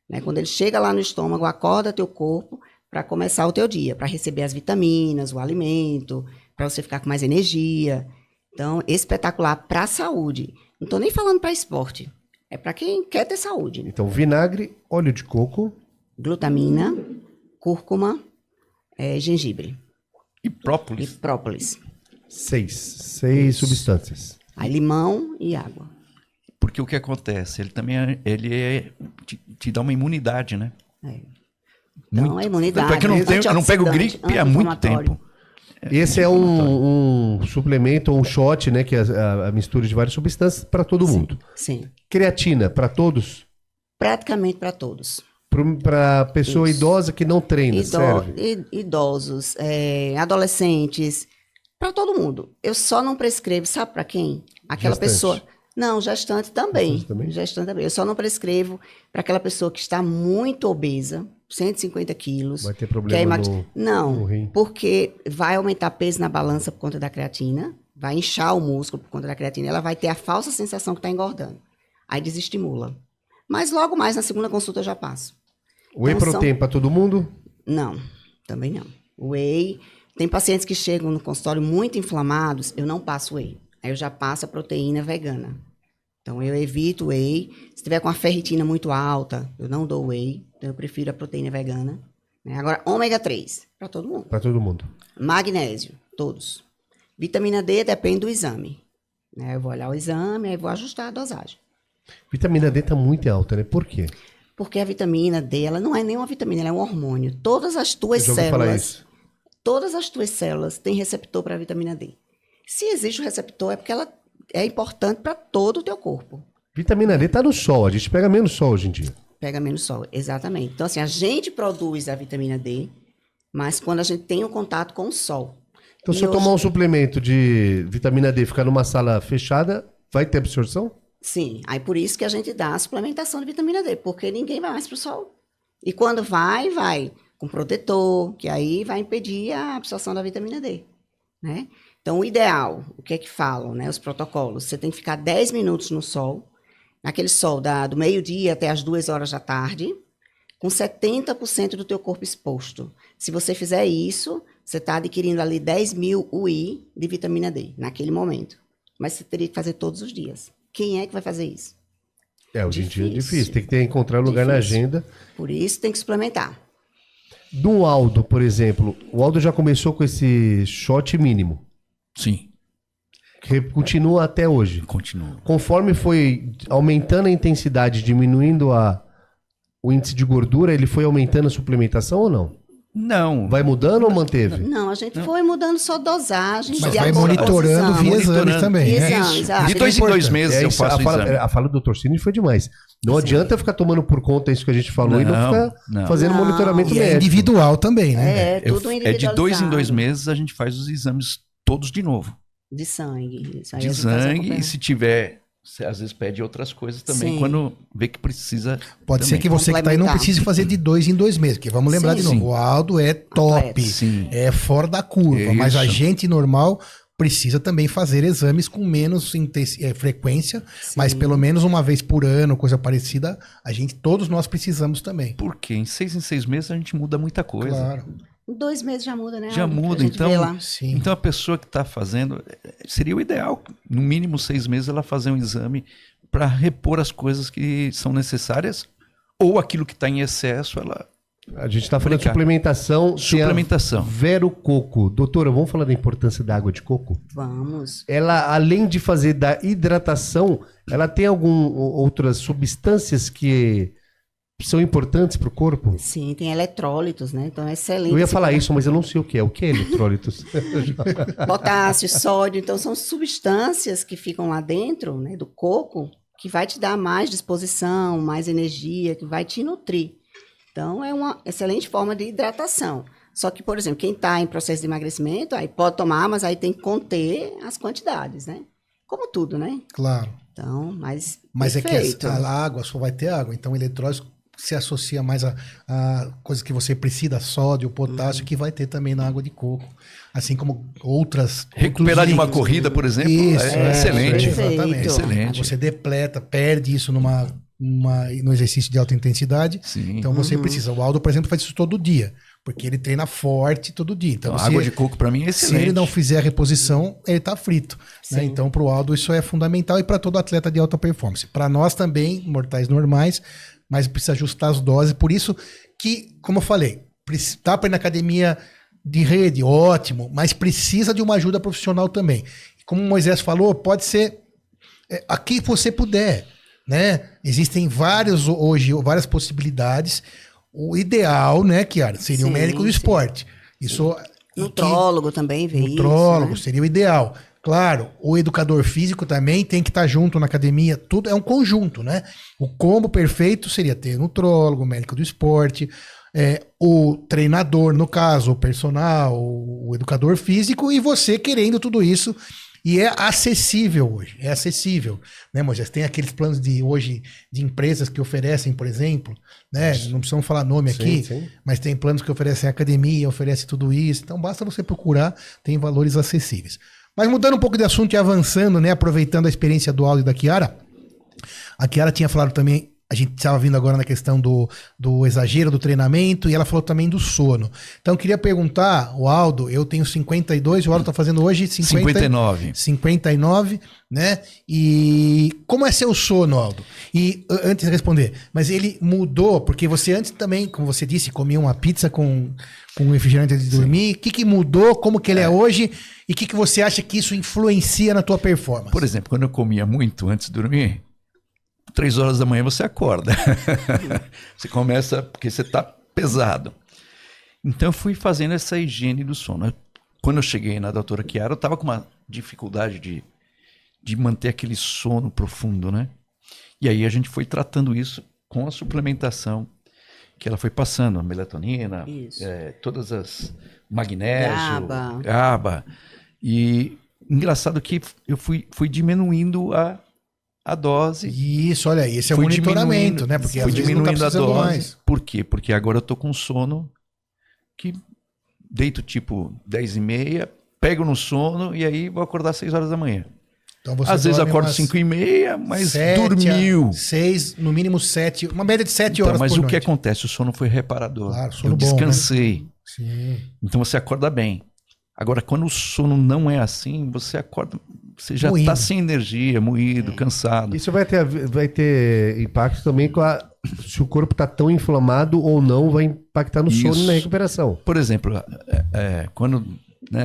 Né? Quando ele chega lá no estômago, acorda teu corpo para começar o teu dia, para receber as vitaminas, o alimento, para você ficar com mais energia. Então, espetacular para a saúde. Não estou nem falando para esporte. É para quem quer ter saúde. Então, vinagre, óleo de coco. Glutamina, cúrcuma, gengibre E e própolis. própolis. 6 substâncias. Aí limão e água. Porque o que acontece? Ele também te dá uma imunidade, né? Então, a imunidade. Tanto é que eu não pego antioxidante, gripe há muito anti-inflamatório. tempo. Esse é um suplemento ou um shot, né? Que é a mistura de várias substâncias para todo mundo. Sim, Creatina, para todos? praticamente para todos. Para pessoa Isso. idosa que não treina, serve? Idosos, adolescentes, para todo mundo. Eu só não prescrevo, sabe para quem? Aquela Gestante. pessoa. Não, gestante também. Gestante também? Gestante também. Eu só não prescrevo para aquela pessoa que está muito obesa, 150 quilos. Vai ter quer problema emagrecer. no Não, rim. porque vai aumentar peso na balança por conta da creatina, vai inchar o músculo por conta da creatina, ela vai ter a falsa sensação que está engordando. Aí desestimula. Mas logo mais, na segunda consulta, eu já passo. Whey Então, protein para todo mundo? Não, também não. Whey, tem pacientes que chegam no consultório muito inflamados, eu não passo whey. Aí eu já passo a proteína vegana. Então eu evito whey. Se tiver com a ferritina muito alta, eu não dou whey. Então eu prefiro a proteína vegana. Né? Agora, ômega 3, para todo mundo. Para todo mundo. Magnésio, todos. Vitamina D depende do exame. Né? Eu vou olhar o exame, aí vou ajustar a dosagem. Vitamina D tá muito alta, né? Por quê? Porque a vitamina D, ela não é nem uma vitamina, ela é um hormônio. Todas as tuas Eu já ouvi falar células, isso. todas as tuas células têm receptor para a vitamina D. Se existe o receptor, é porque ela é importante para todo o teu corpo. Vitamina D tá no sol, a gente pega menos sol hoje em dia. Pega menos sol, exatamente. Então, assim, a gente produz a vitamina D, mas quando a gente tem o contato com o sol. Então, E se eu hoje- tomar um suplemento de vitamina D e ficar numa sala fechada, vai ter absorção? Sim, aí por isso que a gente dá a suplementação de vitamina D, porque ninguém vai mais pro sol. E quando vai com protetor, que aí vai impedir a absorção da vitamina D, né? Então, o ideal, o que é que falam, né, os protocolos? Você tem que ficar 10 minutos no sol, naquele sol do meio-dia até as 2 horas da tarde, com 70% do teu corpo exposto. Se você fizer isso, você está adquirindo ali 10.000 UI de vitamina D, naquele momento. Mas você teria que fazer todos os dias. Quem é que vai fazer isso? Hoje em dia é Difícil. difícil. Tem que encontrar lugar na Difícil. agenda. Por isso tem que suplementar. Do Aldo, por exemplo, o Aldo já começou com esse shot mínimo, Sim, que continua até hoje. continua. Conforme foi aumentando a intensidade, diminuindo o índice de gordura, ele foi aumentando a suplementação ou não? Não. Vai mudando ou manteve? Não, a gente foi mudando só dosagem. Mas e vai a monitorando composição. via exames também, Via né? exames, exato. De 2 em 2 meses eu faço o exame. A fala do Dr. Cine foi demais. Não adianta ficar tomando por conta isso que a gente falou e não ficar fazendo Não. monitoramento E é médico. individual também, né? É, tudo É de 2 em 2 individualizado. meses a gente faz os exames todos de novo. De sangue. Isso aí De a gente faz sangue, e acompanhamento. se tiver, você às vezes pede outras coisas também, Sim. quando vê que precisa. Pode ser também. que você que tá aí não Complementar. precise fazer de 2 em 2 meses, porque vamos lembrar Sim. de novo, Sim. o Aldo é top, Atleta. Sim. é fora da curva, mas a Isso. gente normal precisa também fazer exames com menos frequência, mas Sim. pelo menos uma vez por ano, coisa parecida, todos nós precisamos também. Porque em 6 meses a gente muda muita coisa. Claro, Em 2 meses já muda, né? Já Aldo? muda, A gente então- vê lá. sim. Então a pessoa que está fazendo, seria o ideal, no mínimo 6 meses, ela fazer um exame para repor as coisas que são necessárias, ou aquilo que está em excesso, ela. A gente está falando de Aplicar. suplementação. Suplementação. Tem a Vero Coco. Doutora, vamos falar da importância da água de coco? Vamos. Ela, além de fazer da hidratação, ela tem outras substâncias que são importantes para o corpo? Sim, tem eletrólitos, né? Então é excelente. Eu ia esse falar produto. isso, mas eu não sei o que é. O que é eletrólitos? Potássio, sódio, então são substâncias que ficam lá dentro, né, do coco, que vai te dar mais disposição, mais energia, que vai te nutrir. Então é uma excelente forma de hidratação. Só que, por exemplo, quem está em processo de emagrecimento, aí pode tomar, mas aí tem que conter as quantidades, né? Como tudo, né? Claro. Então, mas Mas é que perfeito. a água só vai ter água, então o eletrólito se associa mais a coisas que você precisa, sódio, potássio, que vai ter também na água de coco. Assim como Recuperar de uma líquidos. corrida, por exemplo, Isso, é excelente. perfeito. Exatamente. Excelente. Você depleta, perde isso no exercício de alta intensidade. Sim. Então você precisa. O Aldo, por exemplo, faz isso todo dia, porque ele treina forte todo dia. Então, Então, a água de coco para mim é se excelente. ele não fizer a reposição, ele tá frito. Né? Sim. Então, para o Aldo, isso é fundamental e para todo atleta de alta performance. Para nós também, mortais normais, mas precisa ajustar as doses. Por isso que, como eu falei, tá para ir na academia de rede, ótimo, mas precisa de uma ajuda profissional também. Como o Moisés falou, pode ser a quem você puder, né? Existem várias possibilidades. O ideal, né, Kiara, seria um Sim, médico do sim. esporte. Isso Nutrólogo também vê nutrólogo isso, né? seria o ideal. Claro, o educador físico também tem que estar junto na academia, tudo é um conjunto, né? O combo perfeito seria ter nutrólogo, médico do esporte, o treinador, no caso, o personal, o educador físico e você querendo tudo isso. E é acessível hoje, é acessível, né, Moisés? Tem aqueles planos hoje de empresas que oferecem, por exemplo, né? Não precisamos falar nome aqui, sim. mas tem planos que oferecem academia, oferecem tudo isso. Então basta você procurar, tem valores acessíveis. Mas mudando um pouco de assunto e avançando, né? Aproveitando a experiência do Aldo e da Kiara, a Kiara tinha falado também, a gente estava vindo agora na questão do exagero do treinamento e ela falou também do sono. Então eu queria perguntar, o Aldo, eu tenho 52, o Aldo está fazendo hoje 59. 59, né? E como é seu sono, Aldo? E antes de responder, mas ele mudou, porque você antes também, como você disse, comia uma pizza com refrigerante antes de dormir. O que mudou? Como que ele é hoje? E o que você acha que isso influencia na tua performance? Por exemplo, quando eu comia muito antes de dormir, 3 horas da manhã você acorda. Você começa, porque você está pesado. Então eu fui fazendo essa higiene do sono. Quando eu cheguei na doutora Kiara, eu estava com uma dificuldade de manter aquele sono profundo, né? E aí a gente foi tratando isso com a suplementação que ela foi passando, a melatonina, Isso. todas as magnésio, GABA. GABA. E engraçado que eu fui diminuindo a dose. Isso, olha aí, esse é o Fui monitoramento, diminuindo, né? Porque fui às vezes não tá diminuindo a precisando dose. mais. Por quê? Porque agora eu tô com sono que deito tipo 10h30, pego no sono e aí vou acordar 6 horas da manhã. Então você Às vezes dorme acordo umas 5h30, mas 7 dormiu. 6, no mínimo 7, uma média de 7 horas Então, mas por o noite. que acontece? O sono foi reparador. Claro, sono eu bom, né? descansei. Sim. Então você acorda bem. Agora, quando o sono não é assim, você acorda, você já Moído. está sem energia, moído, cansado. Isso vai ter impacto também se o corpo está tão inflamado ou não, vai impactar no sono e Isso. na recuperação. Por exemplo, quando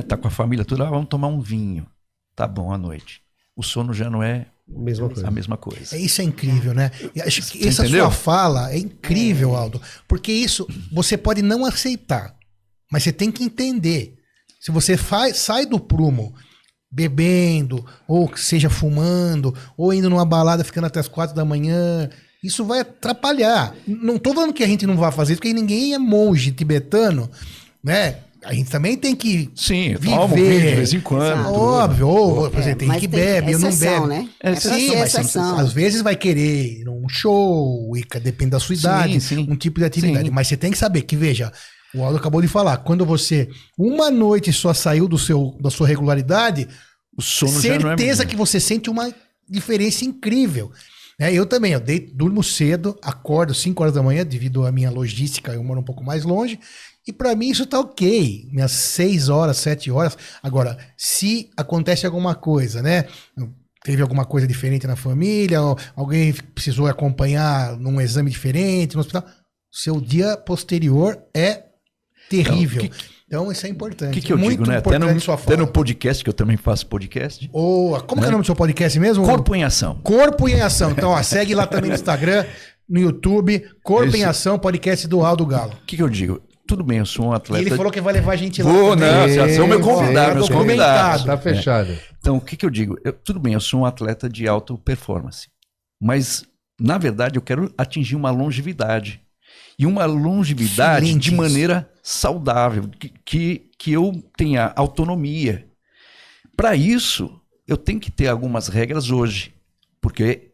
tá com a família toda, vamos tomar um vinho. Tá bom à noite. o sono já não é Mesma coisa. a mesma coisa. Isso é incrível, né? E acho que essa Entendeu? sua fala é incrível, Aldo. Porque isso você pode não aceitar, mas você tem que entender. Se você sai do prumo bebendo, ou seja fumando, ou indo numa balada ficando até as 4 da manhã, isso vai atrapalhar. Não tô falando que a gente não vai fazer isso, porque ninguém é monge tibetano, né? A gente também tem que Sim, viver. toma um vinho de vez em quando. Exato. tudo. Óbvio, ou por exemplo, tem mas que bebe, eu não exceção, bebe. né? É, pra Sim, ser mas exceção. às vezes vai querer ir num show, e depende da sua idade, Sim. um tipo de atividade. Sim. Mas você tem que saber que, veja, o Aldo acabou de falar, quando você uma noite só saiu da sua regularidade, O sono já não é certeza mesmo. que você sente uma diferença incrível. Eu também, durmo cedo, acordo 5 horas da manhã, devido à minha logística, eu moro um pouco mais longe, e pra mim isso tá ok, minhas 6 horas, 7 horas. Agora, se acontece alguma coisa, né? Teve alguma coisa diferente na família, ou alguém precisou acompanhar num exame diferente no hospital, seu dia posterior é terrível. Então isso é importante. O que eu Muito digo, né? importante sua Até no fala. podcast, que eu também faço podcast. Boa. Como que é o nome do seu podcast mesmo? Corpo em Ação. Corpo em Ação. Então, ó, segue lá também no Instagram, no YouTube, Corpo em Isso. Ação, podcast do Aldo Galo. O que eu digo? Tudo bem, eu sou um E atleta. ele falou que vai levar a gente lá. Vou, também. não, já são meus convidados, meus Documentado. convidados. Tá fechado. Então, o que eu digo? Tudo bem, eu sou um atleta de alta performance, mas, na verdade, eu quero atingir uma longevidade. E uma longevidade Excelente de isso. maneira saudável, que eu tenha autonomia. Para isso, eu tenho que ter algumas regras hoje, porque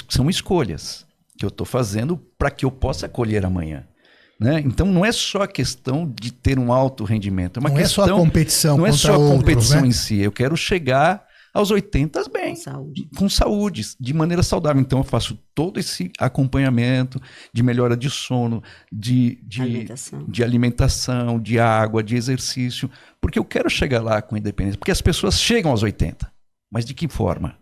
são escolhas que eu estou fazendo para que eu possa colher amanhã. Né? Então, não é só a questão de ter um alto rendimento. É uma Não questão, é só a competição não é contra só a outros, competição né? em si. Eu quero chegar aos 80 bem, Saúde. com saúde, de maneira saudável. Então, eu faço todo esse acompanhamento de melhora de sono, Alimentação. de alimentação, de água, de exercício, porque eu quero chegar lá com independência. Porque as pessoas chegam aos 80, mas de que forma?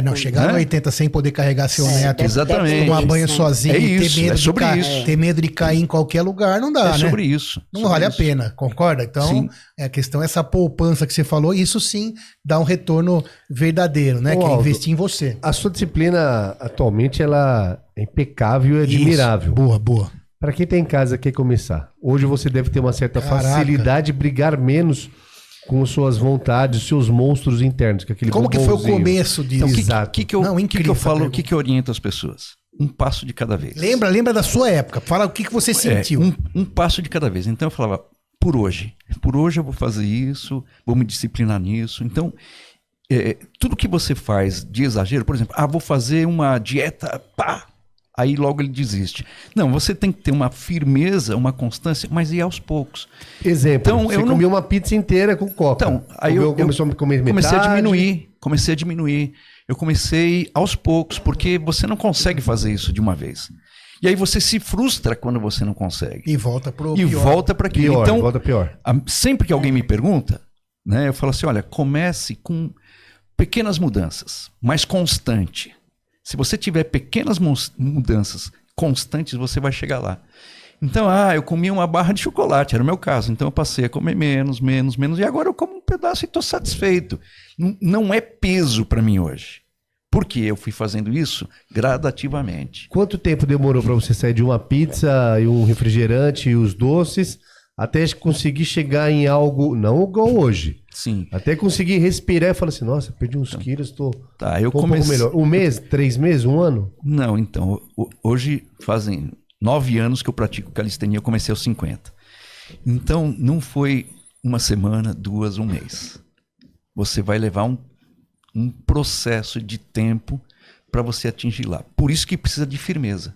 Não, chegar no Né? 80 sem poder carregar seu neto, exatamente. tomar banho Isso, né? sozinho, É isso, é sobre isso. ter medo de cair em qualquer lugar, não dá, É né? sobre isso. Não sobre vale isso. a pena, concorda? Então, Sim. a questão é essa poupança que você falou, isso sim dá um retorno verdadeiro, né? Ô, Que é Aldo, investir em você. A sua disciplina atualmente ela é impecável e admirável. Isso. Boa. Para quem tá em casa e quer começar, hoje você deve ter uma certa Caraca. facilidade de brigar menos com suas vontades, seus monstros internos. Que é aquele Como que foi o bombonzinho. começo disso? Então, o Exato. que eu Não, incrível eu essa falo, o pergunta. que eu oriento as pessoas? Um passo de cada vez. Lembra da sua época. Fala o que você sentiu. Um passo de cada vez. Então eu falava, por hoje eu vou fazer isso, vou me disciplinar nisso. Então, tudo que você faz de exagero, por exemplo, vou fazer uma dieta, pá, aí logo ele desiste. Não, você tem que ter uma firmeza, uma constância, mas ir aos poucos. Exemplo, Então, você eu não- comia uma pizza inteira com coca. Então, aí eu começou a comer metade. comecei a diminuir. Eu comecei aos poucos, porque você não consegue fazer isso de uma vez. E aí você se frustra quando você não consegue. E volta pro E pior. volta para aquilo. Pior, Então, volta pior. sempre que alguém me pergunta, né, eu falo assim, olha, comece com pequenas mudanças, mas constante. Se você tiver pequenas mudanças constantes, você vai chegar lá. Então, eu comia uma barra de chocolate, era o meu caso. Então eu passei a comer menos, e agora eu como um pedaço e estou satisfeito. Não é peso para mim hoje. Porque eu fui fazendo isso gradativamente. Quanto tempo demorou para você sair de uma pizza e um refrigerante e os doces até conseguir chegar em algo, não igual hoje, Sim. até conseguir respirar e falar assim, nossa, perdi uns quilos, tô Tá, eu um pouco comecei... melhor. Um mês, 3 meses, um ano? Não, então, hoje fazem 9 anos que eu pratico calistenia, eu comecei aos 50. Então, não foi uma semana, 2, um mês. Você vai levar um processo de tempo para você atingir lá. Por isso que precisa de firmeza.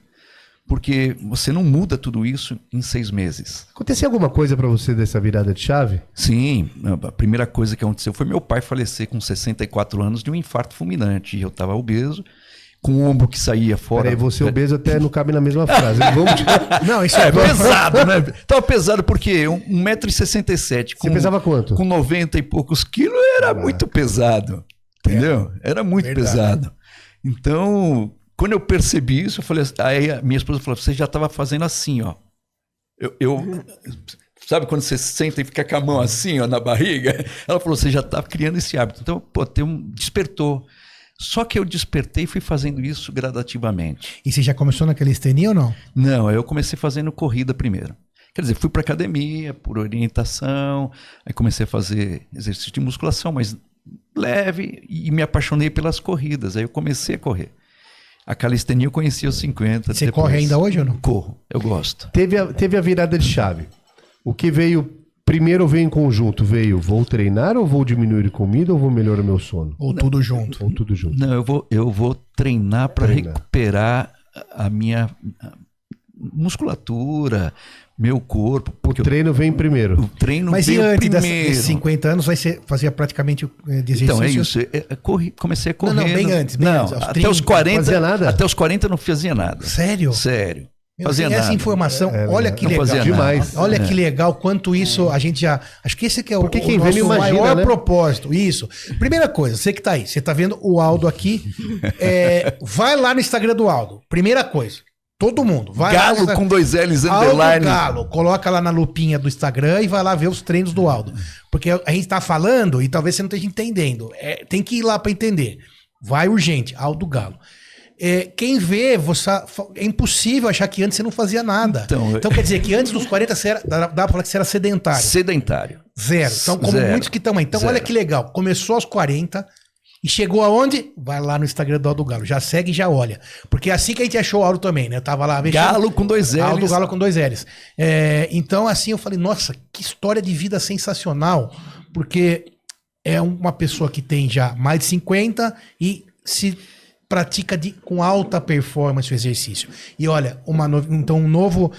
Porque você não muda tudo isso em 6 meses. Aconteceu alguma coisa para você dessa virada de chave? Sim, a primeira coisa que aconteceu foi meu pai falecer com 64 anos de um infarto fulminante. Eu estava obeso, com o ombro que saía fora. Peraí, você obeso até não cabe na mesma frase. Vamos... Não, isso É pesado, né? Tava pesado porque 1,67 m. Você pesava quanto? Com 90 e poucos quilos era muito pesado. Entendeu? Era muito Verdade. pesado. Então, quando eu percebi isso, eu falei, aí a minha esposa falou, você já estava fazendo assim, ó. Eu Sabe quando você senta e fica com a mão assim, ó, na barriga? Ela falou, você já tá criando esse hábito. Então, pô, despertou. Só que eu despertei e fui fazendo isso gradativamente. E você já começou na calistenia ou não? Não, eu comecei fazendo corrida primeiro. Quer dizer, fui para academia por orientação, aí comecei a fazer exercício de musculação, mas leve, e me apaixonei pelas corridas. Aí eu comecei a correr. A calistenia eu conheci aos 50. Você corre ainda hoje ou não? Corro, eu gosto. Teve a virada de chave. O que veio primeiro veio em conjunto? Vou treinar ou vou diminuir comida ou vou melhorar meu sono? Ou tudo junto? Ou tudo junto? Não, eu vou treinar para recuperar a minha musculatura, meu corpo. O treino vem primeiro. O treino Mas e veio antes primeiro. desses 50 anos, você fazia praticamente de exercício? Então, é isso. Comecei a correr. Não, bem antes. Bem não, antes, aos até 30. os 40. Fazia nada? Até os 40 não fazia nada. Sério? Sério. Meu, Fazia essa nada. informação, olha que Não legal. fazia Demais. nada. Olha que legal quanto isso a gente já... Acho que esse que é Porque o quem vê nosso não imagina, maior né? propósito. Isso. Primeira coisa, você que tá aí, você tá vendo o Aldo aqui, vai lá no Instagram do Aldo. Primeira coisa, todo mundo. Vai Galo lá, com 2 L's, Aldo underline. Galo. Coloca lá na lupinha do Instagram e vai lá ver os treinos do Aldo. Porque a gente tá falando e talvez você não esteja entendendo. Tem que ir lá para entender. Vai urgente, Aldo Galo. Quem vê, é impossível achar que antes você não fazia nada. Então quer dizer que antes dos 40 dá pra falar que você era sedentário. Sedentário. Zero. Então, como Zero. muitos que estão aí. Então, Zero. olha que legal. Começou aos 40 e chegou aonde? Vai lá no Instagram do Aldo Galo. Já segue e já olha. Porque é assim que a gente achou o Aldo também, né? Eu tava lá... Galo com 2 L's. Aldo Galo com 2 L's. Então, assim, eu falei, nossa, que história de vida sensacional. Porque é uma pessoa que tem já mais de 50 e se pratica com alta performance o exercício. E olha, então um novo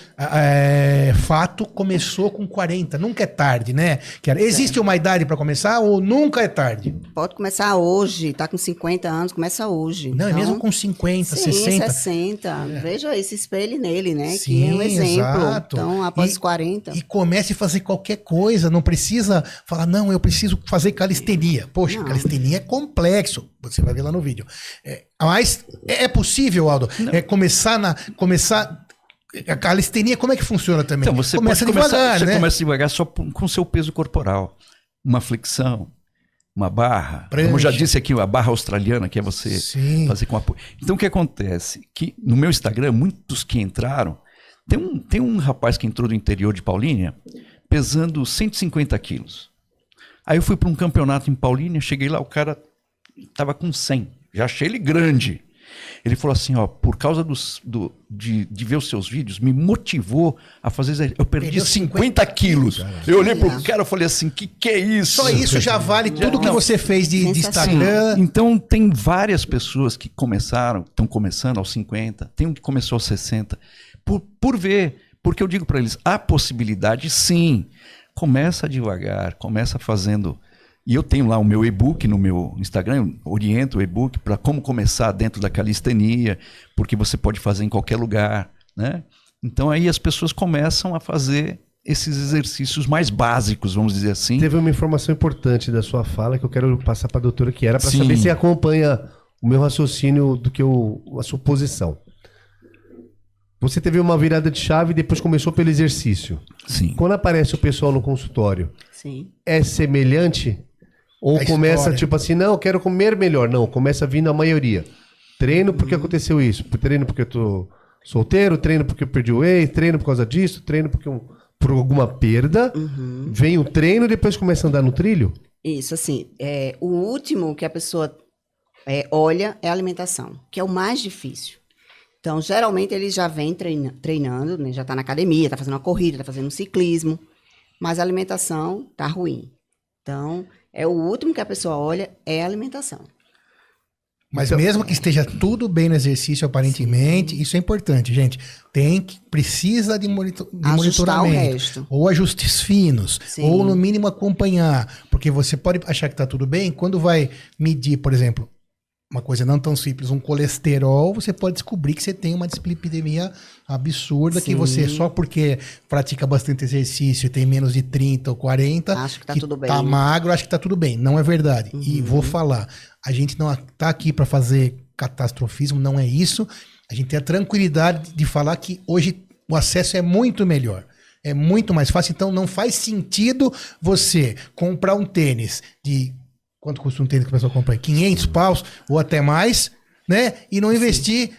fato começou com 40. Nunca é tarde, né? Existe uma idade para começar ou nunca é tarde? Pode começar hoje, tá com 50 anos, começa hoje. Não, é mesmo com 50, sim, 60. 60. Veja esse espelho nele, né? Sim, que é um exemplo. exato. Então, após os 40. E comece a fazer qualquer coisa, não precisa falar, não, eu preciso fazer calistenia. Poxa, Não. calistenia é complexo. Você vai ver lá no vídeo. Mas é possível, Aldo, começar a calistenia, como é que funciona também? Então, você começa pode devagar, começar, né? Você começa devagar só com o seu peso corporal. Uma flexão, uma barra. Prancha. Como eu já disse aqui, a barra australiana, que é você Sim. fazer com apoio. Então, o que acontece? Que no meu Instagram, muitos que entraram... Tem um rapaz que entrou do interior de Paulínia pesando 150 quilos. Aí eu fui para um campeonato em Paulínia, cheguei lá, o cara estava com 100. Já achei ele grande. Ele falou assim, ó, por causa de ver os seus vídeos, me motivou a fazer... Eu perdi Perdeu 50 quilos. Eu olhei pro cara e falei assim, que é isso? Só isso já vale tudo que Não. você fez de Instagram. Então tem várias pessoas que estão começando aos 50, tem um que começou aos 60, por ver, porque eu digo para eles, há possibilidade sim, começa devagar, começa fazendo, e eu tenho lá o meu e-book no meu Instagram, oriento o e-book para como começar dentro da calistenia, porque você pode fazer em qualquer lugar, né? Então aí as pessoas começam a fazer esses exercícios mais básicos, vamos dizer assim. Teve uma informação importante da sua fala que eu quero passar para a doutora, que era para Sim. saber se acompanha o meu raciocínio do que a sua posição. Você teve uma virada de chave e depois começou pelo exercício. Sim. Quando aparece o pessoal no consultório, Sim. é semelhante? Ou A começa história. tipo assim, não, eu quero comer melhor. Não, começa vindo a maioria. Treino porque aconteceu isso. Treino porque eu tô solteiro, treino porque eu perdi o ex, treino por causa disso, treino porque por alguma perda. Vem o treino e depois começa a andar no trilho? Isso, assim, o último que a pessoa olha é a alimentação, que é o mais difícil. Então, geralmente, ele já vem treinando, né? Já está na academia, está fazendo uma corrida, está fazendo um ciclismo, mas a alimentação está ruim. Então, o último que a pessoa olha é a alimentação. Mas mesmo que esteja tudo bem no exercício, aparentemente, isso é importante, gente. Precisa de Ajustar monitoramento. o resto. Ou ajustes finos. Sim. Ou, no mínimo, acompanhar. Porque você pode achar que está tudo bem, quando vai medir, por exemplo, uma coisa não tão simples, um colesterol, você pode descobrir que você tem uma dislipidemia absurda, que Sim. você, só porque pratica bastante exercício e tem menos de 30 ou 40, Acho que tá tudo bem. tá magro, acho que tá tudo bem. Não é verdade. E vou falar, a gente não tá aqui para fazer catastrofismo, não é isso. A gente tem a tranquilidade de falar que hoje o acesso é muito melhor. É muito mais fácil. Então não faz sentido você comprar um tênis de... Quanto custa um tênis que o pessoal compra? 500 paus ou até mais, né? E não investir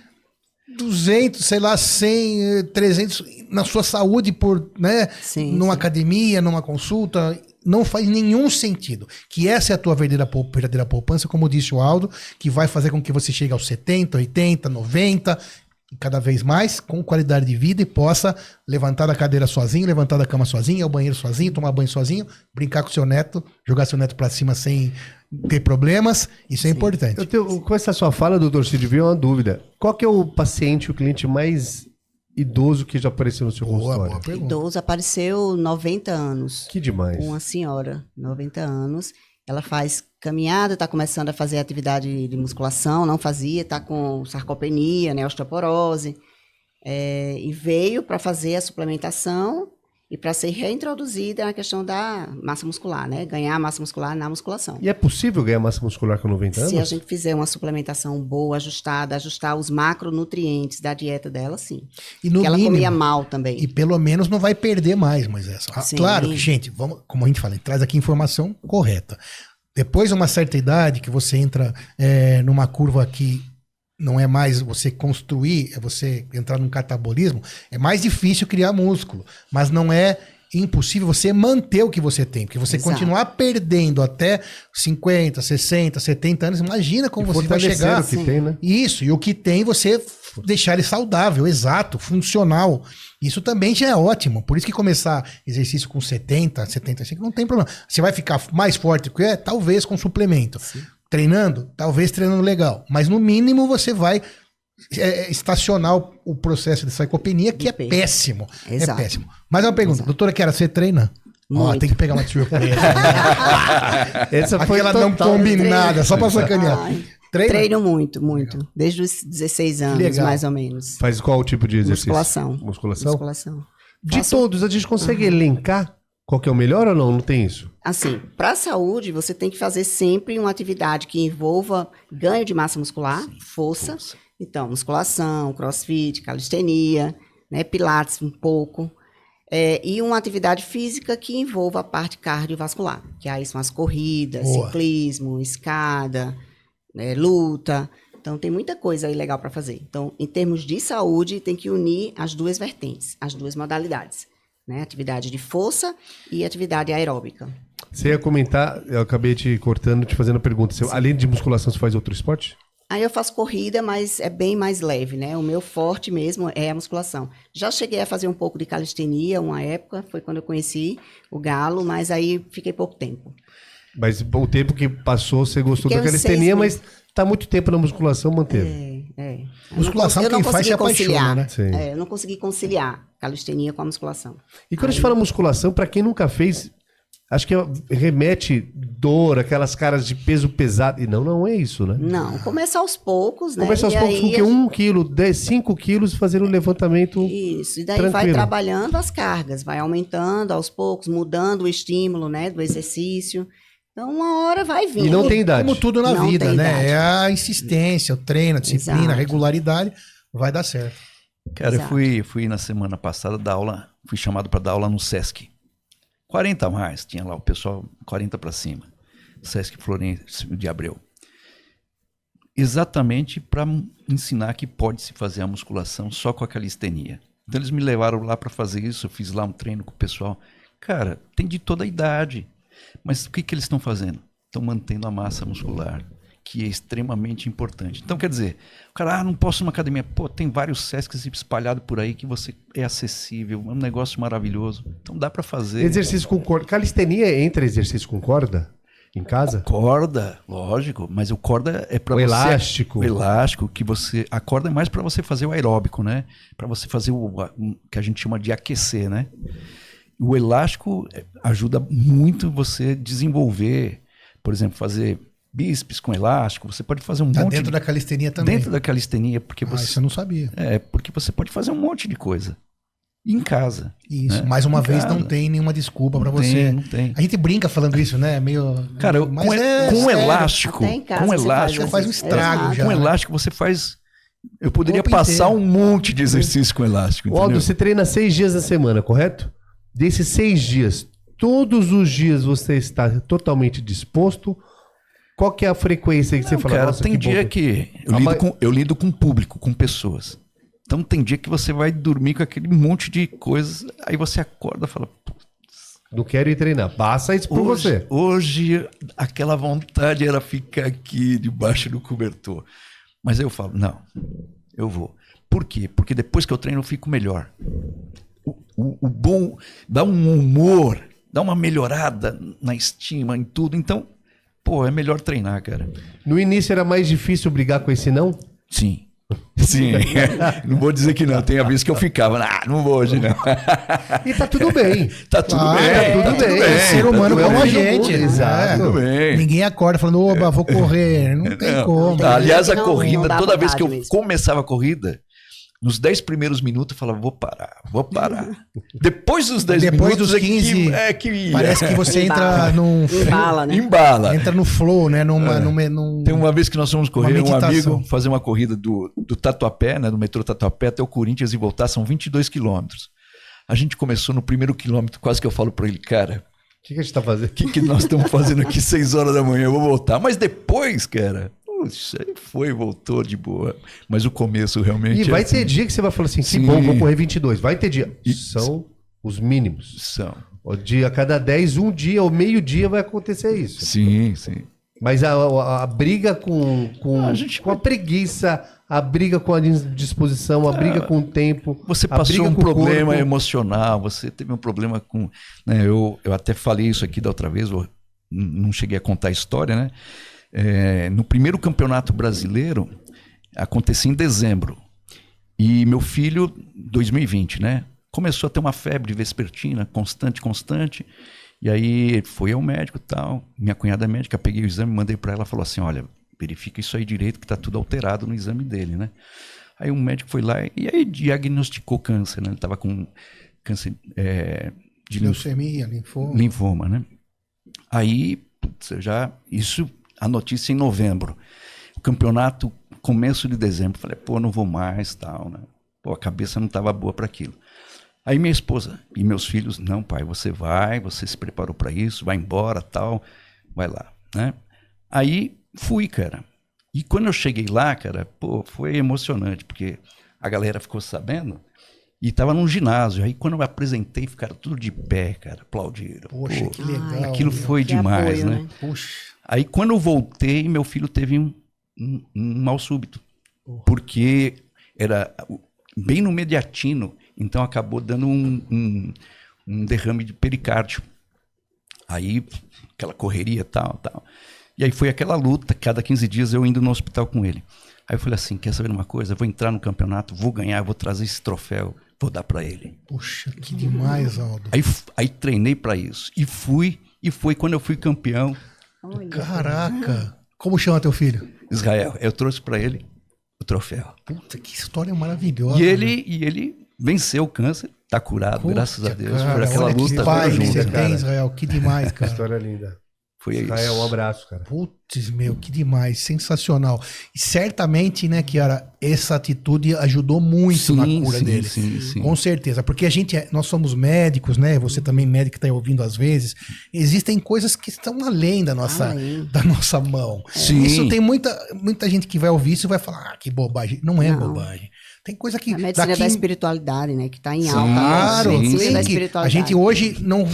200, sei lá, 100, 300 na sua saúde né? Numa academia, numa consulta. Não faz nenhum sentido. Que essa é a tua verdadeira poupança, como disse o Aldo, que vai fazer com que você chegue aos 70, 80, 90, e cada vez mais, com qualidade de vida, e possa levantar da cadeira sozinho, levantar da cama sozinho, ir ao banheiro sozinho, tomar banho sozinho, brincar com seu neto, jogar seu neto pra cima sem ter problemas. Isso é importante. Com essa sua fala, doutor Cid, veio uma dúvida. Qual que é o paciente, o cliente mais idoso que já apareceu no seu consultório? Boa pergunta. Idoso apareceu 90 anos. Que demais. Uma senhora, 90 anos. Ela faz caminhada, está começando a fazer atividade de musculação, não fazia, está com sarcopenia, né, osteoporose. E veio para fazer a suplementação e para ser reintroduzida na questão da massa muscular, né? Ganhar massa muscular na musculação. E é possível ganhar massa muscular com 90 anos? Se a gente fizer uma suplementação boa, ajustar os macronutrientes da dieta dela, sim. E no porque ela mínimo, comia mal também. E pelo menos não vai perder mais, Moisés. Sim. Claro que, gente, vamos, como a gente fala, traz aqui informação correta. Depois de uma certa idade, que você entra numa curva que não é mais você construir, é você entrar num catabolismo, é mais difícil criar músculo, mas não é impossível você manter o que você tem, porque você continuar perdendo até 50, 60, 70 anos, imagina como você vai chegar. O que tem, né? Isso, e o que tem você deixar ele saudável, exato, funcional. Isso também já é ótimo. Por isso que começar exercício com 70, 75 não tem problema. Você vai ficar mais forte que talvez com suplemento. Sim. Treinando, talvez treinando legal. Mas no mínimo você vai estacionar o processo de sarcopenia, que é péssimo. Exato. É péssimo. Mas uma pergunta, doutora Kiara, você treina? Tem que pegar uma surpresa. Essa foi aquela não combinada, só pra sacanear. Treino muito. Desde os 16 anos, mais ou menos. Faz qual tipo de exercício? Musculação. De todos, a gente consegue elencar qual que é o melhor ou não? Não tem isso? Assim, para a saúde, você tem que fazer sempre uma atividade que envolva ganho de massa muscular, força. Então, musculação, crossfit, calistenia, né, pilates um pouco. E uma atividade física que envolva a parte cardiovascular, que aí são as corridas, ciclismo, escada, luta. Então, tem muita coisa aí legal para fazer. Então, em termos de saúde, tem que unir as duas vertentes, as duas modalidades. Né? Atividade de força e atividade aeróbica. Você ia comentar, eu acabei te cortando, te fazendo a pergunta. Além de musculação, você faz outro esporte? Aí eu faço corrida, mas é bem mais leve, né? O meu forte mesmo é a musculação. Já cheguei a fazer um pouco de calistenia uma época, foi quando eu conheci o Galo, mas aí fiquei pouco tempo. Mas o tempo que passou, você gostou da calistenia, mas tá muito tempo na musculação, manteve. Musculação quem faz se apaixona, né? Eu não consegui conciliar calistenia com a musculação. E quando a gente fala musculação, pra quem nunca fez, acho que remete dor, aquelas caras de peso pesado. E não é isso, né? Não, começa aos poucos, né? Começa aos poucos com 1 quilo, 5 quilos, fazendo um levantamento. Isso, e daí tranquilo. vai trabalhando as cargas, vai aumentando aos poucos, mudando o estímulo, né, do exercício. Então, uma hora vai vir. E não tem idade. Como tudo na vida, né? É a insistência, o treino, a disciplina, a regularidade, vai dar certo. Cara, eu fui na semana passada dar aula, fui chamado para dar aula no Sesc. 40 a mais, tinha lá o pessoal, 40 para cima. Sesc Florencio de Abreu. Exatamente para ensinar que pode se fazer a musculação só com a calistenia. Então eles me levaram lá para fazer isso, eu fiz lá um treino com o pessoal. Cara, tem de toda a idade. Mas o que eles estão fazendo? Estão mantendo a massa muscular, que é extremamente importante. Então, quer dizer, o cara, não posso ir numa academia. Pô, tem vários Sescs espalhados por aí que você é acessível, é um negócio maravilhoso. Então dá para fazer. Exercício com corda. Calistenia entra exercício com corda? Em casa? Corda, lógico, mas o corda é para você... Elástico. O elástico, que você... A corda é mais para você fazer o aeróbico, né? Para você fazer o que a gente chama de aquecer, né? O elástico ajuda muito você desenvolver, por exemplo, fazer bíceps com elástico. Você pode fazer um monte... Dentro da calistenia também. Dentro da calistenia, porque você... Isso eu não sabia. Porque você pode fazer um monte de coisa. Em casa. Isso, né? mais uma vez não tem nenhuma desculpa para você. Não tem. A gente brinca falando isso, né? Meio... Cara, com elástico... Com elástico você faz um estrago já. Com elástico você faz... Eu poderia passar um monte de exercício com elástico. Aldo, você treina 6 dias na semana, correto? Desses 6 dias, todos os dias você está totalmente disposto? Qual que é a frequência que você fala? Cara, Nossa, tem dia que eu lido com público, com pessoas. Então tem dia que você vai dormir com aquele monte de coisas, aí você acorda e fala... Não quero ir treinar. Passa isso por você. Hoje, aquela vontade era ficar aqui debaixo do cobertor. Mas aí eu falo, não, eu vou. Por quê? Porque depois que eu treino eu fico melhor. O bom dá um humor, dá uma melhorada na estima, em tudo. Então, é melhor treinar, cara. No início era mais difícil brigar com esse não? Sim. Sim, não vou dizer que não. Tem a vez que eu ficava, não vou hoje, não. E tá tudo bem. Tá tudo Claro, bem, tá tudo bem. É ser humano Tá como a tudo gente. bem. Exato. Tudo bem. Ninguém acorda falando, oba, vou correr. Não tem como. Aliás, a Não, corrida, não dá toda vez que eu vontade mesmo. começava a corrida, nos 10 primeiros minutos eu falava, vou parar. Depois dos 10 Depois minutos dos 15, é que ia. Parece que você entra Embala. num... Embala, né? Embala. Entra no flow, né? Num... Tem uma vez que nós fomos correr, um meditação. amigo, fazer uma corrida do Tatuapé, né, do metrô Tatuapé até o Corinthians e voltar, são 22 quilômetros. A gente começou no primeiro quilômetro, quase que eu falo para ele, cara, O que a gente tá fazendo? o que nós estamos fazendo aqui 6 horas da manhã, eu vou voltar. Mas depois, cara, puxa, aí voltou de boa. Mas o começo realmente E vai assim. ter dia que você vai falar assim, que Sim. bom, vou correr 22. Vai ter dia. Isso. São os mínimos. São. O dia, a cada 10, um dia ou meio-dia vai acontecer isso. Sim. Mas a briga com a preguiça, a briga com a disposição, a briga com o tempo. Você a passou briga um com o problema corpo. emocional, você teve um problema com... Né, eu até falei isso aqui da outra vez, eu não cheguei a contar a história, né? No primeiro campeonato brasileiro, acontecia em dezembro. E meu filho, 2020, né? Começou a ter uma febre vespertina, constante. E aí foi ao médico e tal. Minha cunhada é médica, peguei o exame, mandei para ela, falou assim, olha, verifica isso aí direito, que tá tudo alterado no exame dele, né? Aí um médico foi lá e aí diagnosticou câncer, né? Ele tava com câncer de Leucemia, linfoma, né? Aí, isso, a notícia em novembro. O campeonato, começo de dezembro. Falei, não vou mais, tal, né? A cabeça não estava boa para aquilo. Aí minha esposa e meus filhos, não, pai, você se preparou para isso, vai embora, tal, vai lá, né? Aí fui, cara. E quando eu cheguei lá, cara, foi emocionante, porque a galera ficou sabendo e tava num ginásio. Aí quando eu apresentei, ficaram tudo de pé, cara, aplaudiram. Poxa, que legal. Aquilo foi Que demais, apoio, né? Puxa. Aí quando eu voltei, meu filho teve um mal súbito, porque era bem no mediastino, então acabou dando um derrame de pericárdio. Aí, aquela correria, tal. E aí foi aquela luta, cada 15 dias eu indo no hospital com ele. Aí eu falei assim, quer saber de uma coisa? Eu vou entrar no campeonato, vou ganhar, vou trazer esse troféu, vou dar para ele. Puxa, que demais, Aldo. Aí treinei para isso. E foi quando eu fui campeão. Olha. Caraca. Como chama teu filho? Israel, eu trouxe para ele o troféu. Puta, que história maravilhosa. E ele venceu o câncer, tá curado, Puta, graças a Deus. cara, Por aquela olha que luta pai toda que você junta. tem, Israel. Que demais, cara. História linda. Foi isso. Israel, um abraço, cara. Putz, meu, que demais, sensacional. E certamente, né, Chiara, essa atitude ajudou muito na cura dele. Sim. Com certeza, porque nós somos médicos, né? Você também médico que está ouvindo às vezes. Existem coisas que estão além da nossa mão. Sim. Isso tem muita gente que vai ouvir isso e vai falar, que bobagem. Não é bobagem. Tem coisa que... A medicina da espiritualidade, né? Que está em alta. Claro, A medicina da sim, espiritualidade. a gente hoje não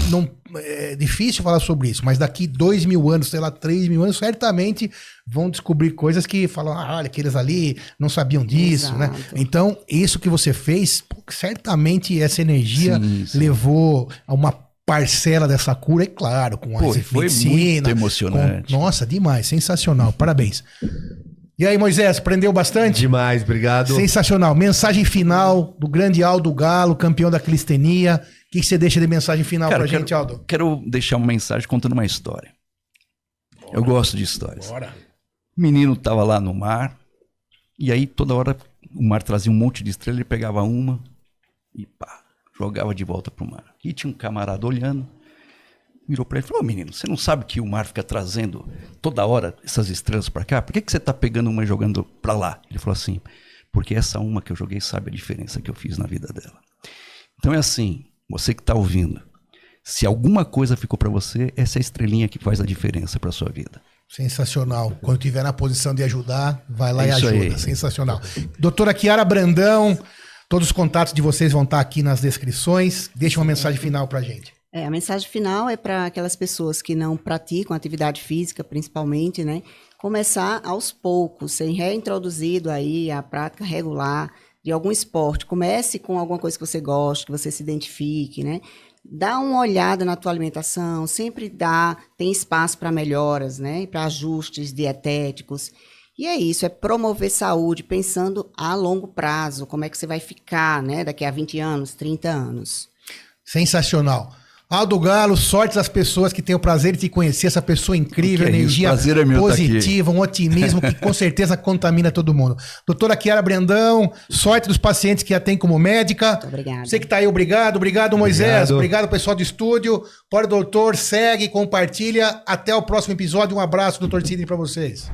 é difícil falar sobre isso, mas daqui 2.000 anos, sei lá, 3.000 anos, certamente vão descobrir coisas que falam, olha, aqueles ali não sabiam disso, Exato. né? Então, isso que você fez, certamente essa energia Sim. levou a uma parcela dessa cura, é claro, com a Foi medicina. muito emocionante. Nossa, demais, sensacional, parabéns. E aí, Moisés, aprendeu bastante? Demais, obrigado. Sensacional. Mensagem final do grande Aldo Galo, campeão da calistenia. O que você deixa de mensagem final pra gente, Aldo? Quero deixar uma mensagem contando uma história. Eu gosto de histórias. Bora. O menino estava lá no mar, e aí toda hora o mar trazia um monte de estrela, ele pegava uma e jogava de volta pro mar. E tinha um camarada olhando, virou para ele e falou, menino, você não sabe que o mar fica trazendo toda hora essas estrelas para cá? Por que você tá pegando uma e jogando para lá? Ele falou assim, porque essa uma que eu joguei sabe a diferença que eu fiz na vida dela. Então é assim, você que tá ouvindo, Se alguma coisa ficou para você, essa é a estrelinha que faz a diferença para sua vida. Sensacional. Quando estiver na posição de ajudar, vai lá e Isso ajuda. aí. Sensacional. Doutora Chiara Brandão, todos os contatos de vocês vão estar aqui nas descrições. Deixa uma mensagem final pra gente. A mensagem final é para aquelas pessoas que não praticam atividade física, principalmente, né? Começar aos poucos, ser reintroduzido aí a prática regular de algum esporte. Comece com alguma coisa que você goste, que você se identifique, né? Dá uma olhada na tua alimentação, sempre tem espaço para melhoras, né? Para ajustes dietéticos. E é isso, é promover saúde, pensando a longo prazo, como é que você vai ficar, né? Daqui a 20 anos, 30 anos. Sensacional. Aldo Galo, sorte das pessoas que têm o prazer de te conhecer, essa pessoa incrível, Que é isso, energia prazer é meu positiva, um otimismo que com certeza contamina todo mundo. Doutora Chiara Brandão, sorte dos pacientes que a tem como médica. Muito obrigada. Você que está aí, obrigado Moisés, obrigado pessoal do estúdio. Pode doutor, segue, compartilha. Até o próximo episódio. Um abraço, doutor Sidney, para vocês.